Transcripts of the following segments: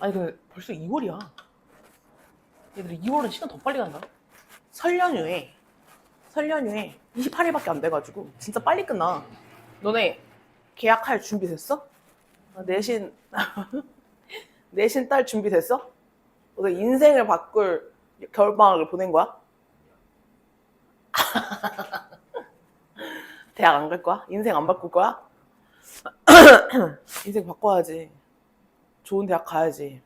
아니 근데 벌써 2월이야. 얘들이 2월은 시간 더 빨리 간다. 설 연휴에 28일밖에 안 돼가지고 진짜 빨리 끝나. 너네 계약할 준비 됐어? 내신 내신 딸 준비 됐어? 너네 인생을 바꿀 겨울방학을 보낸 거야? 대학 안 갈 거야? 인생 안 바꿀 거야? 인생 바꿔야지. 좋은 대학 가야지.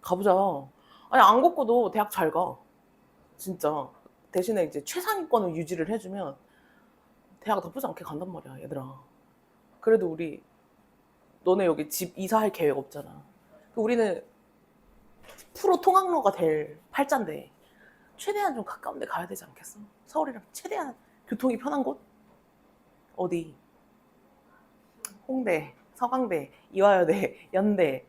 가보자. 아니 안 갖고도 대학 잘 가. 진짜. 대신에 이제 최상위권을 유지를 해주면 대학 나쁘지 않게 간단 말이야, 얘들아. 그래도 우리 너네 여기 집 이사할 계획 없잖아. 우리는 프로 통학로가 될 팔자인데 최대한 좀 가까운 데 가야 되지 않겠어? 서울이랑 최대한 교통이 편한 곳? 어디? 홍대, 서강대, 이화여대, 연대.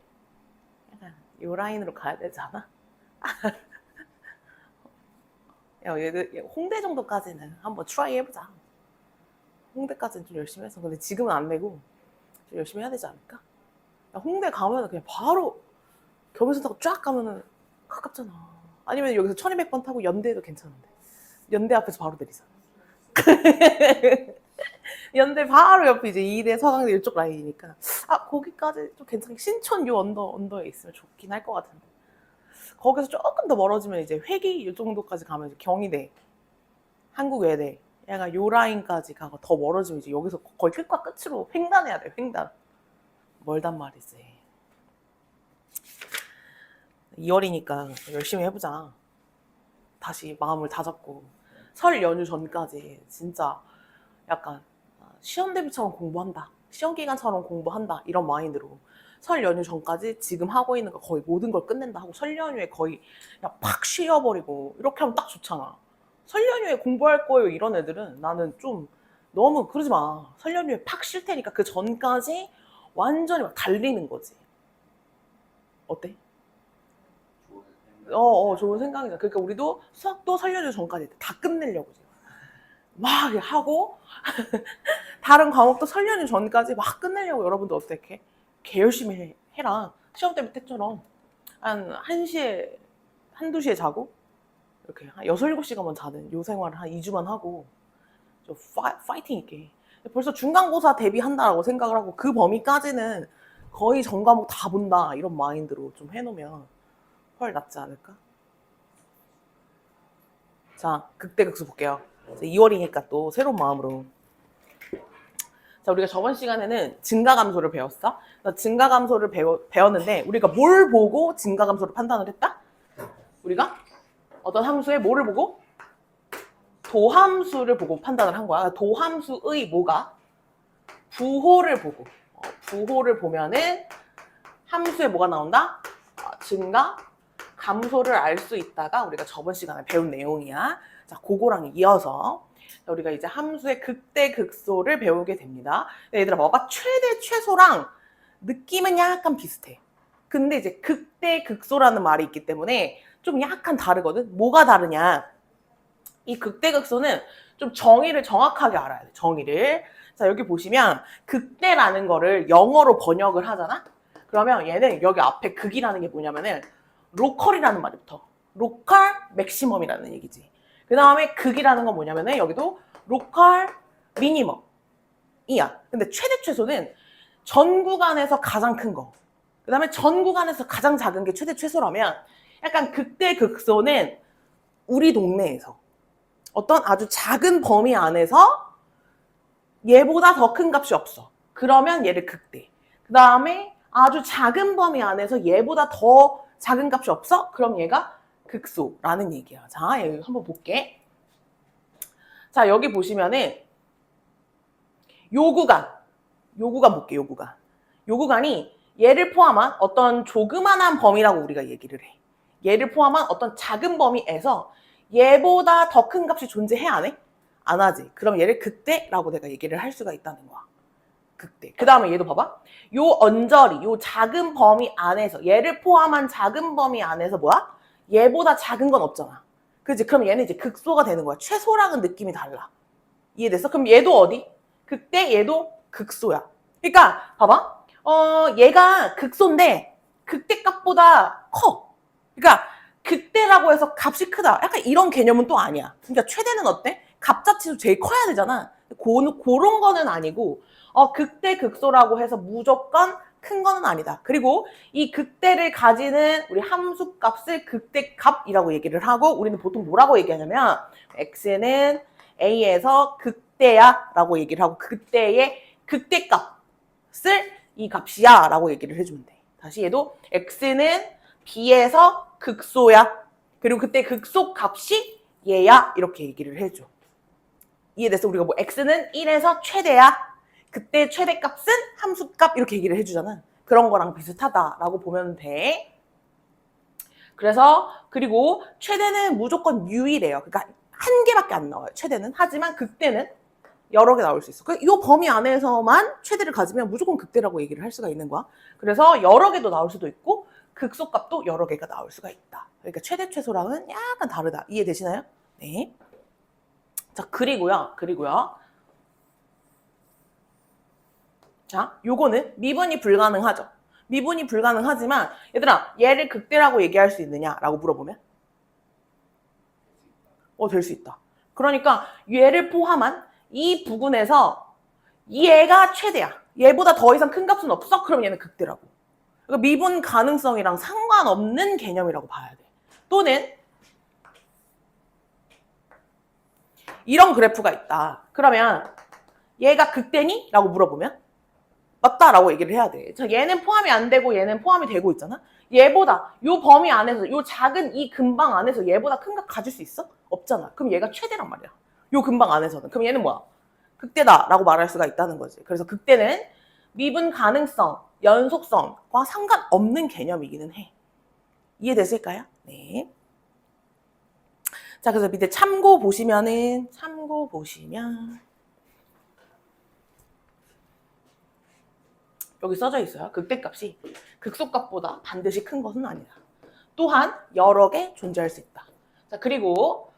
약간 요 라인으로 가야 되지 않아? 야, 얘들 홍대 정도까지는 한번 트라이 해보자. 홍대까지는 좀 열심히 해서. 근데 지금은 안 되고 좀 열심히 해야 되지 않을까? 야, 홍대 가면은 그냥 바로 경의선 타고 쫙 가면은 가깝잖아. 아니면 여기서 1200번 타고 연대도 괜찮은데. 연대 앞에서 바로 내리자. 연대 바로 옆에 이제 이대, 서강대 이쪽 라인이니까. 아, 거기까지 좀 괜찮게. 신촌 요 언더에 있으면 좋긴 할 것 같은데. 거기서 조금 더 멀어지면 이제 회기 요 정도까지 가면 이제 경희대, 한국외대, 약간 요 라인까지 가고 더 멀어지면 이제 여기서 거의 끝과 끝으로 횡단해야 돼, 횡단. 멀단 말이지. 2월이니까 열심히 해보자. 다시 마음을 다잡고. 설 연휴 전까지 진짜 약간 시험 대비처럼 공부한다. 시험 기간처럼 공부한다. 이런 마인드로. 설 연휴 전까지 지금 하고 있는 거 거의 모든 걸 끝낸다 하고 설 연휴에 거의 그냥 팍 쉬어버리고 이렇게 하면 딱 좋잖아. 설 연휴에 공부할 거예요 이런 애들은 나는 좀 너무 그러지 마. 설 연휴에 팍 쉴 테니까 그 전까지 완전히 막 달리는 거지. 어때? 좋은 생각이다. 그러니까 우리도 수학도 설 연휴 전까지 다 끝내려고 막 하고 다른 과목도 설 연휴 전까지 막 끝내려고. 여러분도 어떻게 개 열심히 해라. 시험 때문에 때처럼 한 1시에 한두 시에 자고 이렇게 한 6, 7시간만 자는 요 생활을 한 2주만 하고 좀 파이팅 있게. 벌써 중간고사 대비한다라고 생각을 하고 그 범위까지는 거의 전 과목 다 본다 이런 마인드로 좀 해놓으면 훨 낫지 않을까? 자, 극대극소 볼게요. 2월이니까 또 새로운 마음으로. 자, 우리가 저번 시간에는 증가감소를 배웠어. 증가감소를 배웠는데 우리가 뭘 보고 증가감소를 판단을 했다? 우리가 어떤 함수의 뭐를 보고? 도함수를 보고 판단을 한 거야. 도함수의 뭐가? 부호를 보고. 부호를 보면은 함수에 뭐가 나온다? 증가, 감소를 알 수 있다가 우리가 저번 시간에 배운 내용이야. 자, 그거랑 이어서 우리가 이제 함수의 극대, 극소를 배우게 됩니다. 얘들아, 뭐가 최대, 최소랑 느낌은 약간 비슷해. 근데 이제 극대, 극소라는 말이 있기 때문에 좀 약간 다르거든? 뭐가 다르냐? 이 극대, 극소는 좀 정의를 정확하게 알아야 돼, 정의를. 자, 여기 보시면 극대라는 거를 영어로 번역을 하잖아? 그러면 얘는 여기 앞에 극이라는 게 뭐냐면은 로컬이라는 말이 붙어. 로컬 맥시멈이라는 얘기지. 그 다음에 극이라는 건 뭐냐면은 여기도 로컬 미니멈이야. 근데 최대 최소는 전 구간에서 가장 큰 거. 그 다음에 전 구간에서 가장 작은 게 최대 최소라면 약간 극대 극소는 우리 동네에서 어떤 아주 작은 범위 안에서 얘보다 더 큰 값이 없어. 그러면 얘를 극대. 그 다음에 아주 작은 범위 안에서 얘보다 더 작은 값이 없어? 그럼 얘가 극소라는 얘기야. 자, 여기 한번 볼게. 자, 여기 보시면은 요 구간 볼게, 요 구간. 요 구간이 얘를 포함한 어떤 조그만한 범위라고 우리가 얘기를 해. 얘를 포함한 어떤 작은 범위에서 얘보다 더 큰 값이 존재해, 안 해? 안 하지. 그럼 얘를 극대라고 내가 얘기를 할 수가 있다는 거야. 극대. 그 다음에 얘도 봐봐. 요 언저리, 요 작은 범위 안에서, 얘를 포함한 작은 범위 안에서 뭐야? 얘보다 작은 건 없잖아. 그치? 그럼 얘는 이제 극소가 되는 거야. 최소랑은 느낌이 달라. 이해됐어? 그럼 얘도 어디? 극대, 얘도 극소야. 그러니까 봐봐. 얘가 극소인데 극대값보다 커. 그러니까 극대라고 해서 값이 크다. 약간 이런 개념은 또 아니야. 그러니까 최대는 어때? 값 자체도 제일 커야 되잖아. 그런 거는 아니고 극대 극소라고 해서 무조건 큰 거는 아니다. 그리고 이 극대를 가지는 우리 함수 값을 극대값이라고 얘기를 하고 우리는 보통 뭐라고 얘기하냐면 x는 a에서 극대야 라고 얘기를 하고 극대의 극대값을 이 값이야 라고 얘기를 해주면 돼. 다시 얘도 x는 b에서 극소야. 그리고 그때 극소 값이 얘야 이렇게 얘기를 해줘. 이해됐어? 우리가 뭐 x는 1에서 최대야. 그때 최대값은 함수값 이렇게 얘기를 해주잖아. 그런 거랑 비슷하다라고 보면 돼. 그래서 그리고 최대는 무조건 유일해요. 그러니까 한 개밖에 안 나와요. 최대는. 하지만 극대는 여러 개 나올 수 있어. 이 범위 안에서만 최대를 가지면 무조건 극대라고 얘기를 할 수가 있는 거야. 그래서 여러 개도 나올 수도 있고 극소값도 여러 개가 나올 수가 있다. 그러니까 최대 최소랑은 약간 다르다. 이해되시나요? 네. 자, 그리고요. 자, 요거는 미분이 불가능하죠. 미분이 불가능하지만 얘들아 얘를 극대라고 얘기할 수 있느냐라고 물어보면 될 수 있다. 그러니까 얘를 포함한 이 부분에서 얘가 최대야. 얘보다 더 이상 큰 값은 없어? 그럼 얘는 극대라고. 그러니까 미분 가능성이랑 상관없는 개념이라고 봐야 돼. 또는 이런 그래프가 있다. 그러면 얘가 극대니? 라고 물어보면 맞다라고 얘기를 해야 돼. 자, 얘는 포함이 안 되고 얘는 포함이 되고 있잖아. 얘보다 요 범위 안에서 요 작은 이 근방 안에서 얘보다 큰 값 가질 수 있어? 없잖아. 그럼 얘가 최대란 말이야. 요 근방 안에서는. 그럼 얘는 뭐야? 극대다라고 말할 수가 있다는 거지. 그래서 극대는 미분 가능성, 연속성과 상관없는 개념이기는 해. 이해됐을까요? 네. 자, 그래서 밑에 참고 보시면 여기 써져 있어요. 극대값이 극소값보다 반드시 큰 것은 아니다. 또한 여러 개 존재할 수 있다. 자, 그리고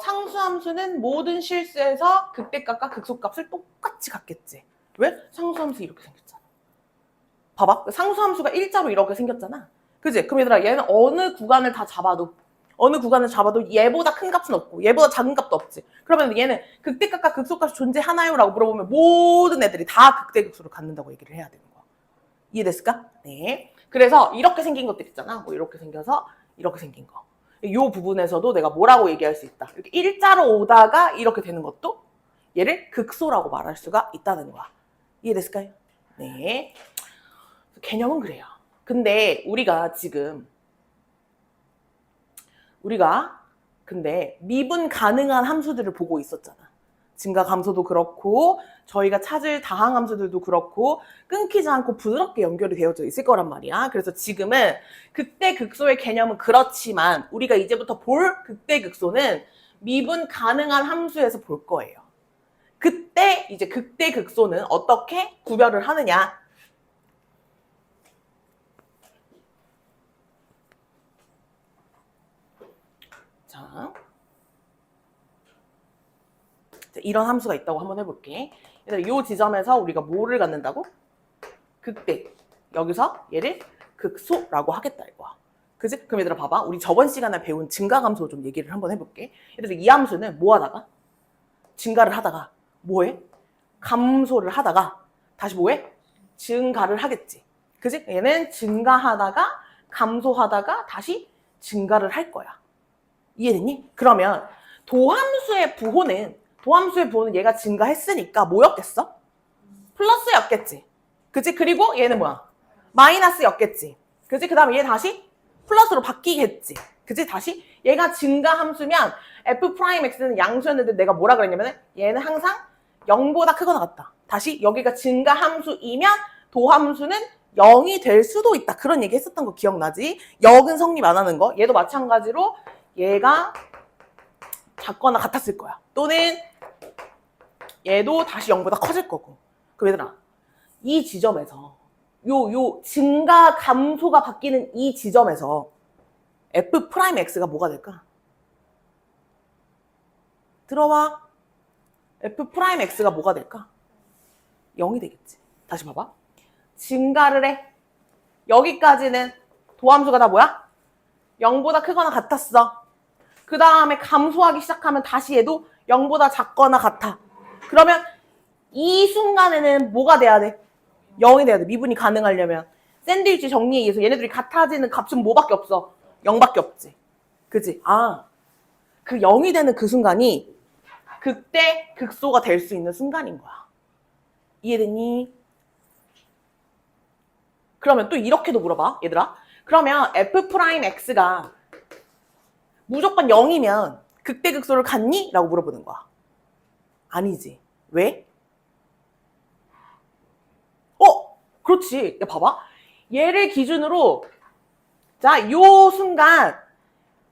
상수함수는 모든 실수에서 극대값과 극소값을 똑같이 갖겠지. 왜? 상수함수 이렇게 생겼잖아. 봐봐. 상수함수가 일자로 이렇게 생겼잖아. 그지? 그럼 얘들아 얘는 어느 구간을 잡아도 얘보다 큰 값은 없고 얘보다 작은 값도 없지. 그러면 얘는 극대값과 극소값이 존재하나요? 라고 물어보면 모든 애들이 다 극대극소를 갖는다고 얘기를 해야 되는 거야. 이해됐을까? 네. 그래서 이렇게 생긴 것들 있잖아. 뭐 이렇게 생겨서 이렇게 생긴 거. 이 부분에서도 내가 뭐라고 얘기할 수 있다. 이렇게 일자로 오다가 이렇게 되는 것도 얘를 극소라고 말할 수가 있다는 거야. 이해됐을까요? 네. 개념은 그래요. 근데 근데 미분 가능한 함수들을 보고 있었잖아. 증가 감소도 그렇고 저희가 찾을 다항 함수들도 그렇고 끊기지 않고 부드럽게 연결이 되어져 있을 거란 말이야. 그래서 지금은 극대 극소의 개념은 그렇지만 우리가 이제부터 볼 극대 극소는 미분 가능한 함수에서 볼 거예요. 그때 이제 극대 극소는 어떻게 구별을 하느냐. 자, 이런 함수가 있다고 한번 해볼게. 이 지점에서 우리가 뭐를 갖는다고? 극대. 여기서 얘를 극소라고 하겠다 이거야. 그지? 그럼 얘들아 봐봐. 우리 저번 시간에 배운 증가감소 좀 얘기를 한번 해볼게. 얘들아 이 함수는 뭐 하다가? 증가를 하다가 뭐해? 감소를 하다가 다시 뭐해? 증가를 하겠지. 그지? 얘는 증가하다가 감소하다가 다시 증가를 할 거야. 이해됐니? 그러면 도함수의 부호는 얘가 증가했으니까 뭐였겠어? 플러스였겠지. 그치? 그리고 얘는 뭐야? 마이너스였겠지. 그치? 그 다음에 얘 다시 플러스로 바뀌겠지. 그치? 다시 얘가 증가함수면 f'x는 양수였는데 내가 뭐라 그랬냐면 얘는 항상 0보다 크거나 같다. 다시 여기가 증가함수이면 도함수는 0이 될 수도 있다. 그런 얘기 했었던 거 기억나지? 역은 성립 안 하는 거. 얘도 마찬가지로 얘가 작거나 같았을 거야. 또는 얘도 다시 0보다 커질 거고. 그럼 얘들아 이 지점에서 요 증가 감소가 바뀌는 이 지점에서 f'x가 뭐가 될까? 들어와. f'x가 뭐가 될까? 0이 되겠지. 다시 봐봐. 증가를 해. 여기까지는 도함수가 다 뭐야? 0보다 크거나 같았어. 그 다음에 감소하기 시작하면 다시 얘도 0보다 작거나 같아. 그러면 이 순간에는 뭐가 돼야 돼? 0이 돼야 돼. 미분이 가능하려면. 샌드위치 정리에 의해서 얘네들이 같아지는 값은 뭐밖에 없어? 0밖에 없지. 그치? 아, 그 0이 되는 그 순간이 극대 극소가 될 수 있는 순간인 거야. 이해되니? 그러면 또 이렇게도 물어봐, 얘들아. 그러면 F'X가 무조건 0이면 극대극소를 갖니? 라고 물어보는 거야. 아니지. 왜? 그렇지. 야, 봐봐. 얘를 기준으로 자, 요 순간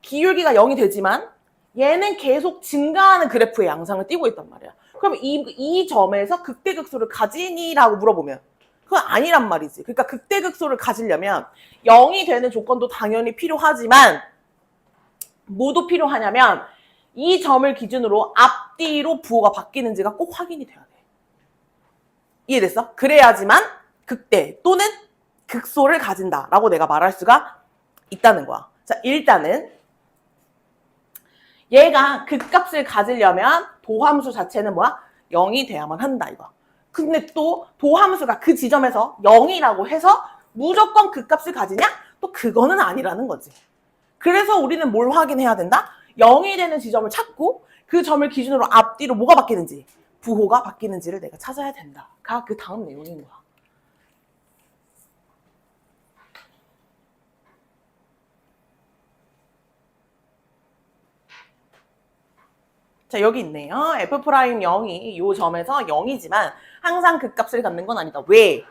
기울기가 0이 되지만 얘는 계속 증가하는 그래프의 양상을 띠고 있단 말이야. 그럼 이 점에서 극대극소를 가지니? 라고 물어보면 그건 아니란 말이지. 그러니까 극대극소를 가지려면 0이 되는 조건도 당연히 필요하지만 뭐도 필요하냐면 이 점을 기준으로 앞뒤로 부호가 바뀌는지가 꼭 확인이 돼야 돼. 이해됐어? 그래야지만 극대 또는 극소를 가진다라고 내가 말할 수가 있다는 거야. 자, 일단은 얘가 극값을 가지려면 도함수 자체는 뭐야? 0이 돼야만 한다 이거. 근데 또 도함수가 그 지점에서 0이라고 해서 무조건 극값을 가지냐? 또 그거는 아니라는 거지. 그래서 우리는 뭘 확인해야 된다? 0이 되는 지점을 찾고 그 점을 기준으로 앞뒤로 뭐가 바뀌는지, 부호가 바뀌는지를 내가 찾아야 된다가 그 다음 내용인 거야. 자, 여기 있네요. F'0이 이 점에서 0이지만 항상 극값을 갖는 건 아니다. 왜?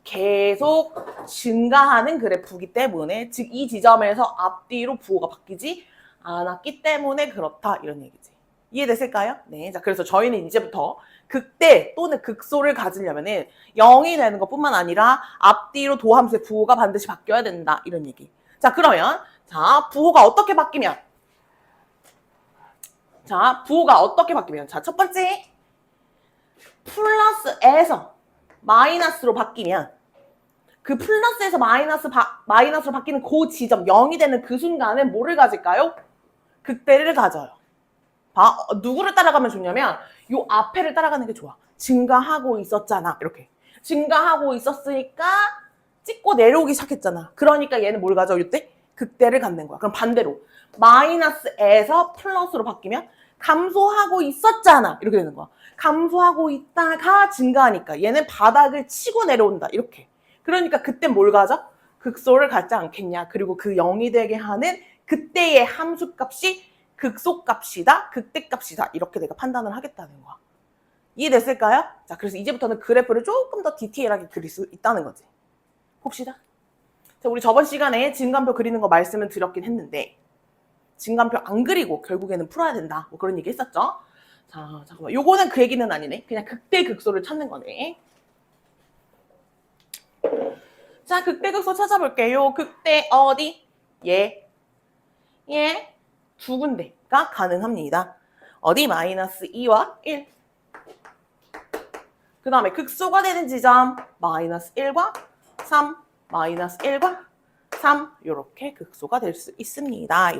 계속 증가하는 그래프이기 때문에 즉 이 지점에서 앞뒤로 부호가 바뀌지 않았기 때문에 그렇다 이런 얘기지. 이해됐을까요? 네. 자, 그래서 저희는 이제부터 극대 또는 극소를 가지려면은 0이 되는 것뿐만 아니라 앞뒤로 도함수의 부호가 반드시 바뀌어야 된다 이런 얘기. 자, 그러면 자, 부호가 어떻게 바뀌면 자, 부호가 어떻게 바뀌면 자, 첫 번째 플러스에서 마이너스로 바뀌면 그 플러스에서 마이너스로 바뀌는 그 지점 0이 되는 그 순간은 뭐를 가질까요? 극대를 가져요. 봐, 누구를 따라가면 좋냐면 요 앞에를 따라가는 게 좋아. 증가하고 있었잖아. 이렇게. 증가하고 있었으니까 찍고 내려오기 시작했잖아. 그러니까 얘는 뭘 가져? 이때 극대를 갖는 거야. 그럼 반대로 마이너스에서 플러스로 바뀌면 감소하고 있었잖아. 이렇게 되는 거야. 감소하고 있다가 증가하니까 얘는 바닥을 치고 내려온다. 이렇게. 그러니까 그때 뭘 가져? 극소를 갖지 않겠냐. 그리고 그 0이 되게 하는 그때의 함수값이 극소값이다, 극대값이다. 이렇게 내가 판단을 하겠다는 거야. 이해됐을까요? 자, 그래서 이제부터는 그래프를 조금 더 디테일하게 그릴 수 있다는 거지. 봅시다. 자, 우리 저번 시간에 증감표 그리는 거 말씀을 드렸긴 했는데 증감표 안 그리고 결국에는 풀어야 된다. 뭐 그런 얘기 했었죠? 자, 잠깐만. 요거는 그 얘기는 아니네. 그냥 극대 극소를 찾는 거네. 자, 극대 극소 찾아볼게요. 극대 어디? 예. 두 군데가 가능합니다. 어디? 마이너스 2와 1. 그 다음에 극소가 되는 지점 마이너스 1과 3, 마이너스 1과 3 이렇게 극소가 될 수 있습니다.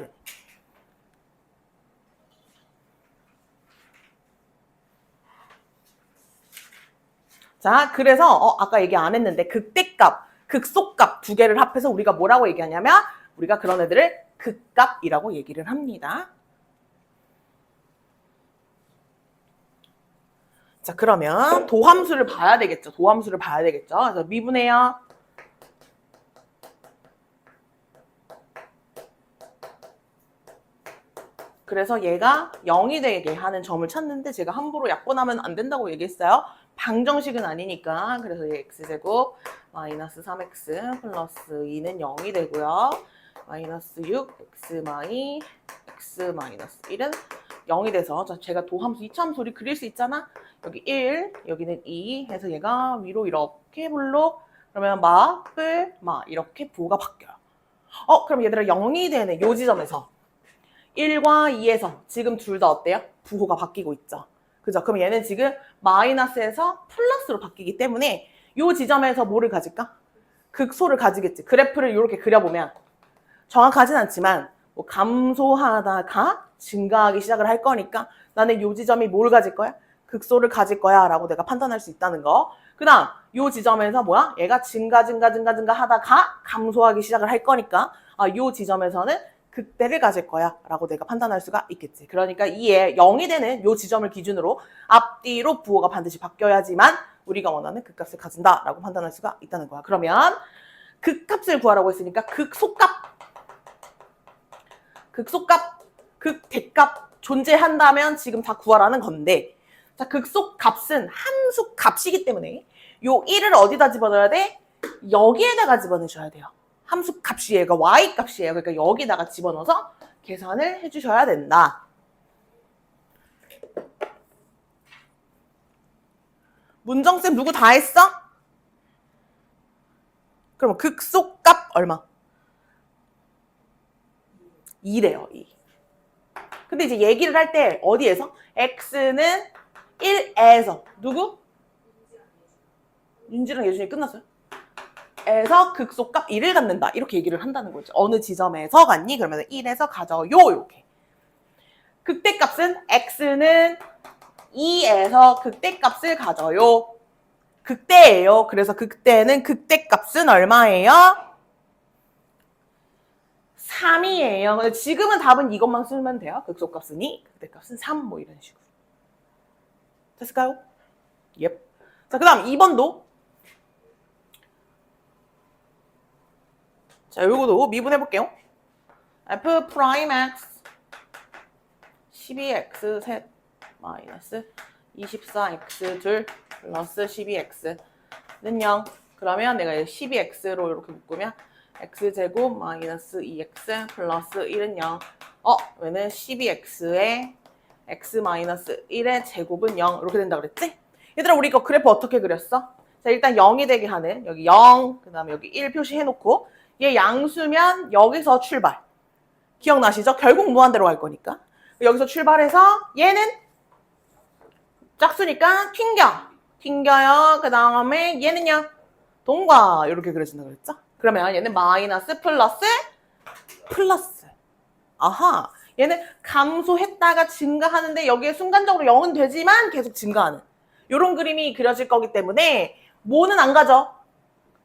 자, 그래서 아까 얘기 안 했는데 극대값, 극소값 두 개를 합해서 우리가 뭐라고 얘기하냐면 우리가 그런 애들을 극값이라고 얘기를 합니다. 자, 그러면 도함수를 봐야 되겠죠. 도함수를 봐야 되겠죠. 그래서 미분해요. 그래서 얘가 0이 되게 하는 점을 찾는데 제가 함부로 약분하면 안 된다고 얘기했어요. 방정식은 아니니까. 그래서 얘 x제곱 마이너스 3x 플러스 2는 0이 되고요. 마이너스 6 x 마이너스 1은 0이 돼서 제가 도함수 이차함수를 그릴 수 있잖아. 여기 1, 여기는 2 해서 얘가 위로 이렇게 블록 그러면 마 이렇게 부호가 바뀌어요. 그럼 얘들아 0이 되네. 요 지점에서 1과 2에서 지금 둘 다 어때요? 부호가 바뀌고 있죠. 그죠? 그럼 얘는 지금 마이너스에서 플러스로 바뀌기 때문에 요 지점에서 뭐를 가질까? 극소를 가지겠지. 그래프를 이렇게 그려보면 정확하진 않지만 뭐 감소하다가 증가하기 시작을 할 거니까 나는 요 지점이 뭘 가질 거야? 극소를 가질 거야 라고 내가 판단할 수 있다는 거. 그 다음 요 지점에서 뭐야? 얘가 증가 하다가 감소하기 시작을 할 거니까 요 지점에서는 극대를 가질 거야 라고 내가 판단할 수가 있겠지. 그러니까 이에 0이 되는 요 지점을 기준으로 앞뒤로 부호가 반드시 바뀌어야지만 우리가 원하는 극값을 가진다 라고 판단할 수가 있다는 거야. 그러면 극값을 구하라고 했으니까 극소값, 극대값 존재한다면 지금 다 구하라는 건데, 자, 극소값은 함수 값이기 때문에 요 1을 어디다 집어넣어야 돼? 여기에다가 집어넣으셔야 돼요. 함수 값이 얘가 y 값이에요. 그러니까 여기다가 집어넣어서 계산을 해주셔야 된다. 문정쌤 누구 다 했어? 그럼 극소값 얼마? 2래요, 2. 근데 이제 얘기를 할 때 어디에서? x는 1에서 누구? 윤지랑 예준이 끝났어요? 에서 극소값 1을 갖는다. 이렇게 얘기를 한다는 거죠. 어느 지점에서 갖니? 그러면 1에서 가져요. 이렇게. 극대값은 x는 2에서 극대값을 가져요. 극대예요. 그래서 극대는 극대값은 얼마예요? 3이에요. 근데 지금은 답은 이것만 쓰면 돼요. 극소값은 2, 극대값은 3, 뭐 이런 식으로. 됐을까요? 예. 자, 그 다음 2번도. 자, 요거도 미분해볼게요. f 프라임 x 12x 셋 마이너스 24x 둘 플러스 12x는 0. 그러면 내가 12x로 이렇게 묶으면 x제곱 마이너스 2x 플러스 1은 0. 왜냐면 12x에 x 마이너스 1의 제곱은 0 이렇게 된다 그랬지? 얘들아 우리 이거 그래프 어떻게 그렸어? 자 일단 0이 되게 하는 여기 0 그 다음에 여기 1 표시해놓고 얘 양수면 여기서 출발. 기억나시죠? 결국 무한대로 갈 거니까. 여기서 출발해서 얘는 짝수니까 튕겨요. 그 다음에 얘는요 동과 이렇게 그려진다 그랬죠? 그러면 얘는 마이너스 플러스 아하 얘는 감소했다가 증가하는데 여기에 순간적으로 0은 되지만 계속 증가하는 이런 그림이 그려질 거기 때문에 뭐는 안 가죠?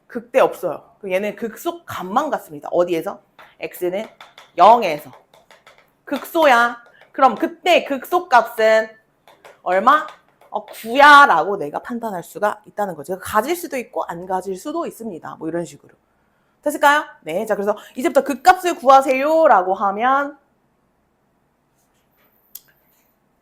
극대 없어요. 얘는 극소값만 같습니다. 어디에서? x는 0에서 극소야. 그럼 그때 극소값은 얼마? 9야 라고 내가 판단할 수가 있다는 거죠. 가질 수도 있고 안 가질 수도 있습니다. 뭐 이런 식으로. 됐을까요? 네. 자, 그래서 이제부터 극값을 구하세요 라고 하면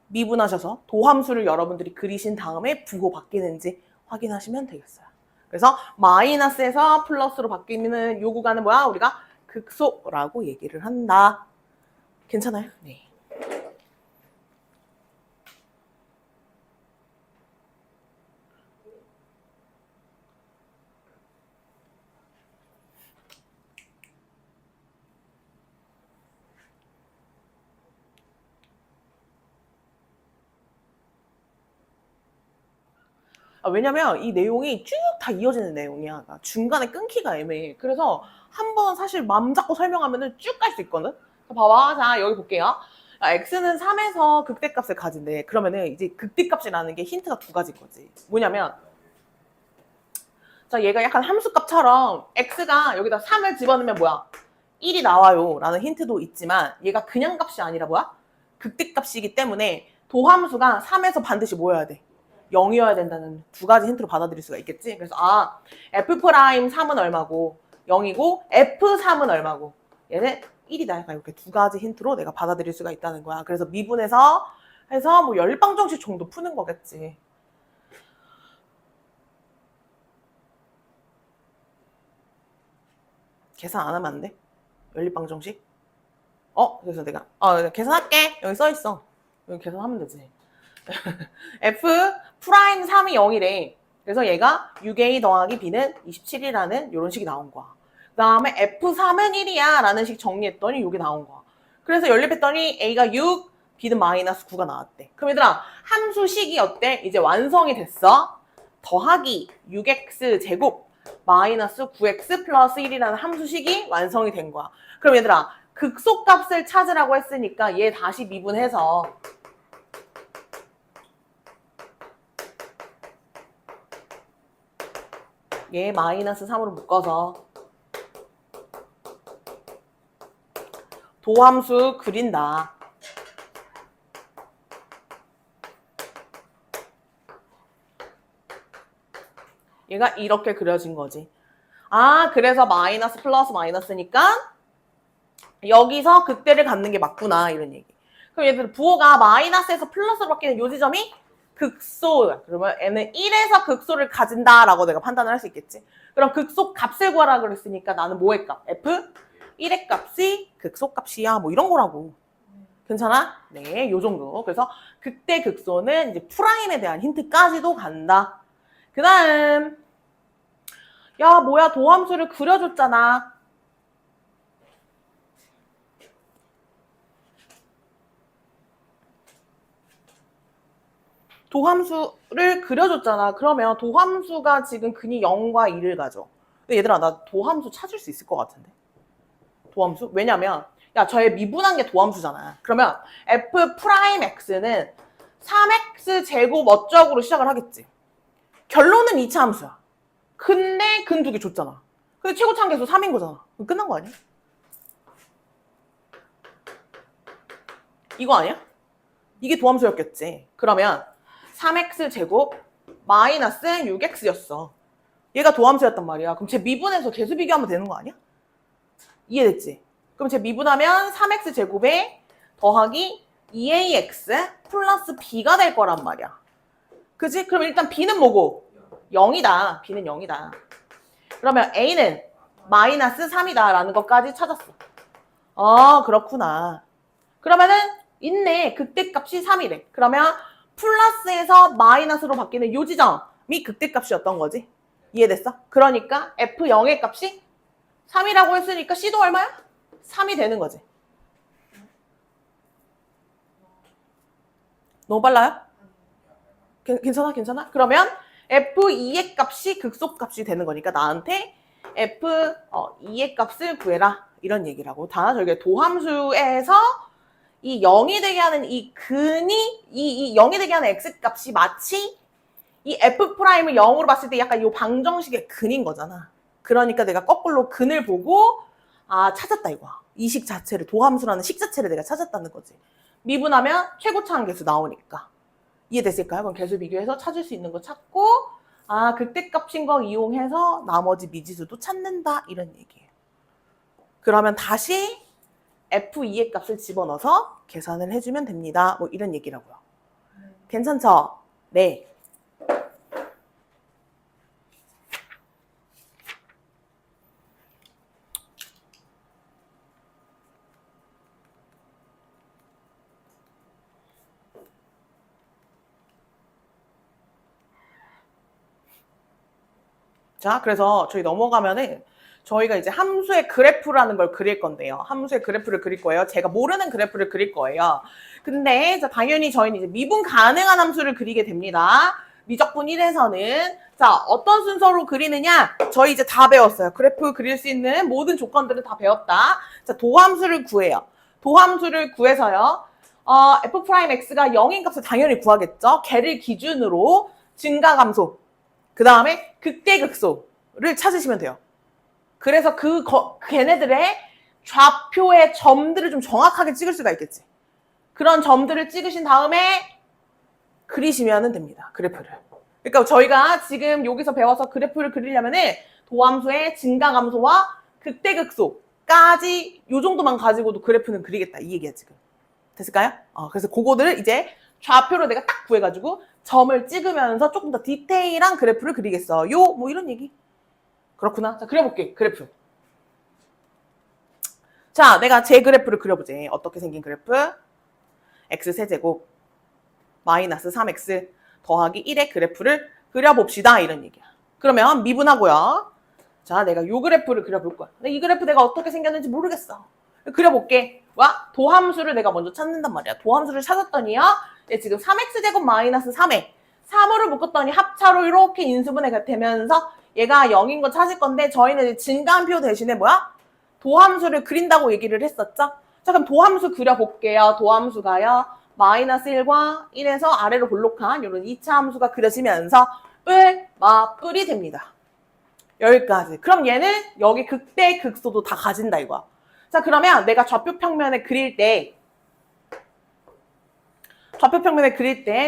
미분하셔서 도함수를 여러분들이 그리신 다음에 부호 바뀌는지 확인하시면 되겠어요. 그래서 마이너스에서 플러스로 바뀌는 요 구간은 뭐야? 우리가 극소라고 얘기를 한다. 괜찮아요? 네. 왜냐면 이 내용이 쭉 다 이어지는 내용이야. 중간에 끊기가 애매해. 그래서 한번 사실 맘 잡고 설명하면 쭉 갈 수 있거든? 봐봐. 자, 여기 볼게요. x는 3에서 극대값을 가진대. 그러면은 이제 극대값이라는 게 힌트가 두 가지인 거지. 뭐냐면, 자, 얘가 약간 함수값처럼 x가 여기다 3을 집어넣으면 뭐야? 1이 나와요. 라는 힌트도 있지만 얘가 그냥 값이 아니라 뭐야? 극대값이기 때문에 도함수가 3에서 반드시 모여야 돼. 0이어야 된다는 두 가지 힌트로 받아들일 수가 있겠지. 그래서 F'3은 얼마고 0이고 F3은 얼마고 얘는 1이다. 이렇게 두 가지 힌트로 내가 받아들일 수가 있다는 거야. 그래서 미분해서 해서 뭐 연립방정식 정도 푸는 거겠지. 계산 안 하면 안 돼? 연립방정식? 그래서 내가 계산할게. 여기 써있어. 여기 계산하면 되지. F 프라임 3이 0이래. 그래서 얘가 6A 더하기 B는 27이라는 이런 식이 나온 거야. 그 다음에 F3은 1이야 라는 식 정리했더니 이게 나온 거야. 그래서 연립했더니 A가 6, B는 마이너스 9가 나왔대. 그럼 얘들아 함수식이 어때? 이제 완성이 됐어. 더하기 6X 제곱 마이너스 9x 플러스 1이라는 함수식이 완성이 된 거야. 그럼 얘들아, 극소값을 찾으라고 했으니까 얘 다시 미분해서 얘 마이너스 3으로 묶어서 도함수 그린다. 얘가 이렇게 그려진 거지. 아, 그래서 마이너스 플러스 마이너스니까 여기서 극대를 갖는 게 맞구나, 이런 얘기. 그럼 얘들 부호가 마이너스에서 플러스로 바뀌는 요 지점이 극소야. 그러면 얘는 1에서 극소를 가진다라고 내가 판단을 할 수 있겠지. 그럼 극소 값을 구하라 그랬으니까 나는 뭐의 값? F? 1의 값이 극소 값이야. 뭐 이런 거라고. 괜찮아? 네, 요 정도. 그래서 극대 극소는 이제 프라임에 대한 힌트까지도 간다. 그 다음, 야, 뭐야, 도함수를 그려줬잖아. 도함수를 그려줬잖아. 그러면 도함수가 지금 근이 0과 2를 가져. 근데 얘들아, 나 도함수 찾을 수 있을 것 같은데. 도함수? 왜냐면 야, 저의 미분한 게 도함수잖아. 그러면 f 프라임 x는 3x 제곱 어쩌고로 시작을 하겠지. 결론은 2차 함수야. 근데 근 두 개 줬잖아. 근데 최고차항계수 3인 거잖아. 끝난 거 아니야? 이거 아니야? 이게 도함수였겠지. 그러면 3x 제곱 마이너스 6x였어. 얘가 도함수였단 말이야. 그럼 쟤 미분해서 계수 비교하면 되는 거 아니야? 이해됐지? 그럼 쟤 미분하면 3x 제곱에 더하기 2ax 플러스 b가 될 거란 말이야. 그치? 그럼 일단 b는 뭐고? 0이다. b는 0이다. 그러면 a는 마이너스 3이다 라는 것까지 찾았어. 아, 그렇구나. 그러면은 있네. 극대값이 3이래. 그러면 플러스에서 마이너스로 바뀌는 요 지점이 극대값이었던 거지. 이해됐어? 그러니까 f0의 값이 3이라고 했으니까 c도 얼마야? 3이 되는 거지. 너무 빨라요? 괜찮아? 괜찮아? 그러면 f2의 값이 극소값이 되는 거니까 나한테 f2의 값을 구해라. 이런 얘기라고. 다 저게 도함수에서 이 0이 되게 하는 이 근이 이 0이 되게 하는 x값이 마치 이 f'을 0으로 봤을 때 약간 이 방정식의 근인 거잖아. 그러니까 내가 거꾸로 근을 보고 아, 찾았다 이거야. 이 식 자체를, 도함수라는 식 자체를 내가 찾았다는 거지. 미분하면 최고차항계수 나오니까. 이해됐을까요? 그럼 계수 비교해서 찾을 수 있는 거 찾고 아, 극대값인 거 이용해서 나머지 미지수도 찾는다 이런 얘기예요. 그러면 다시 f2의 값을 집어넣어서 계산을 해주면 됩니다. 뭐 이런 얘기라고요. 괜찮죠? 네. 자, 그래서 저희 넘어가면은 저희가 이제 함수의 그래프라는 걸 그릴 건데요. 함수의 그래프를 그릴 거예요. 제가 모르는 그래프를 그릴 거예요. 근데 당연히 저희는 이제 미분 가능한 함수를 그리게 됩니다. 미적분 1에서는 자, 어떤 순서로 그리느냐? 저희 이제 다 배웠어요. 그래프 그릴 수 있는 모든 조건들을 다 배웠다. 자, 도함수를 구해요. 도함수를 구해서요. f'x가 0인 값을 당연히 구하겠죠. 걔를 기준으로 증가 감소, 그 다음에 극대극소를 찾으시면 돼요. 그래서 걔네들의 좌표의 점들을 좀 정확하게 찍을 수가 있겠지. 그런 점들을 찍으신 다음에 그리시면 됩니다. 그래프를. 그러니까 저희가 지금 여기서 배워서 그래프를 그리려면은 도함수의 증가감소와 극대극소까지 요 정도만 가지고도 그래프는 그리겠다. 이 얘기야 지금. 됐을까요? 그래서 그거들을 이제 좌표로 내가 딱 구해가지고 점을 찍으면서 조금 더 디테일한 그래프를 그리겠어요. 뭐 이런 얘기. 그렇구나. 자, 그려볼게. 그래프. 자, 내가 제 그래프를 그려보지. 어떻게 생긴 그래프? x세제곱 마이너스 3x 더하기 1의 그래프를 그려봅시다. 이런 얘기야. 그러면 미분하고요. 자, 내가 요 그래프를 그려볼 거야. 근데 이 그래프 내가 어떻게 생겼는지 모르겠어. 그려볼게. 와, 도함수를 내가 먼저 찾는단 말이야. 도함수를 찾았더니요. 지금 3x제곱 마이너스 3에 3호를 묶었더니 합차로 이렇게 인수분해가 되면서 얘가 0인 거 찾을 건데 저희는 증가함표 대신에 뭐야? 도함수를 그린다고 얘기를 했었죠? 자, 그럼 도함수 그려볼게요. 도함수가요. 마이너스 1과 1에서 아래로 볼록한 이런 2차 함수가 그려지면서 뿔이 됩니다. 여기까지. 그럼 얘는 여기 극대 극소도 다 가진다 이거야. 자, 그러면 내가 좌표 평면에 그릴 때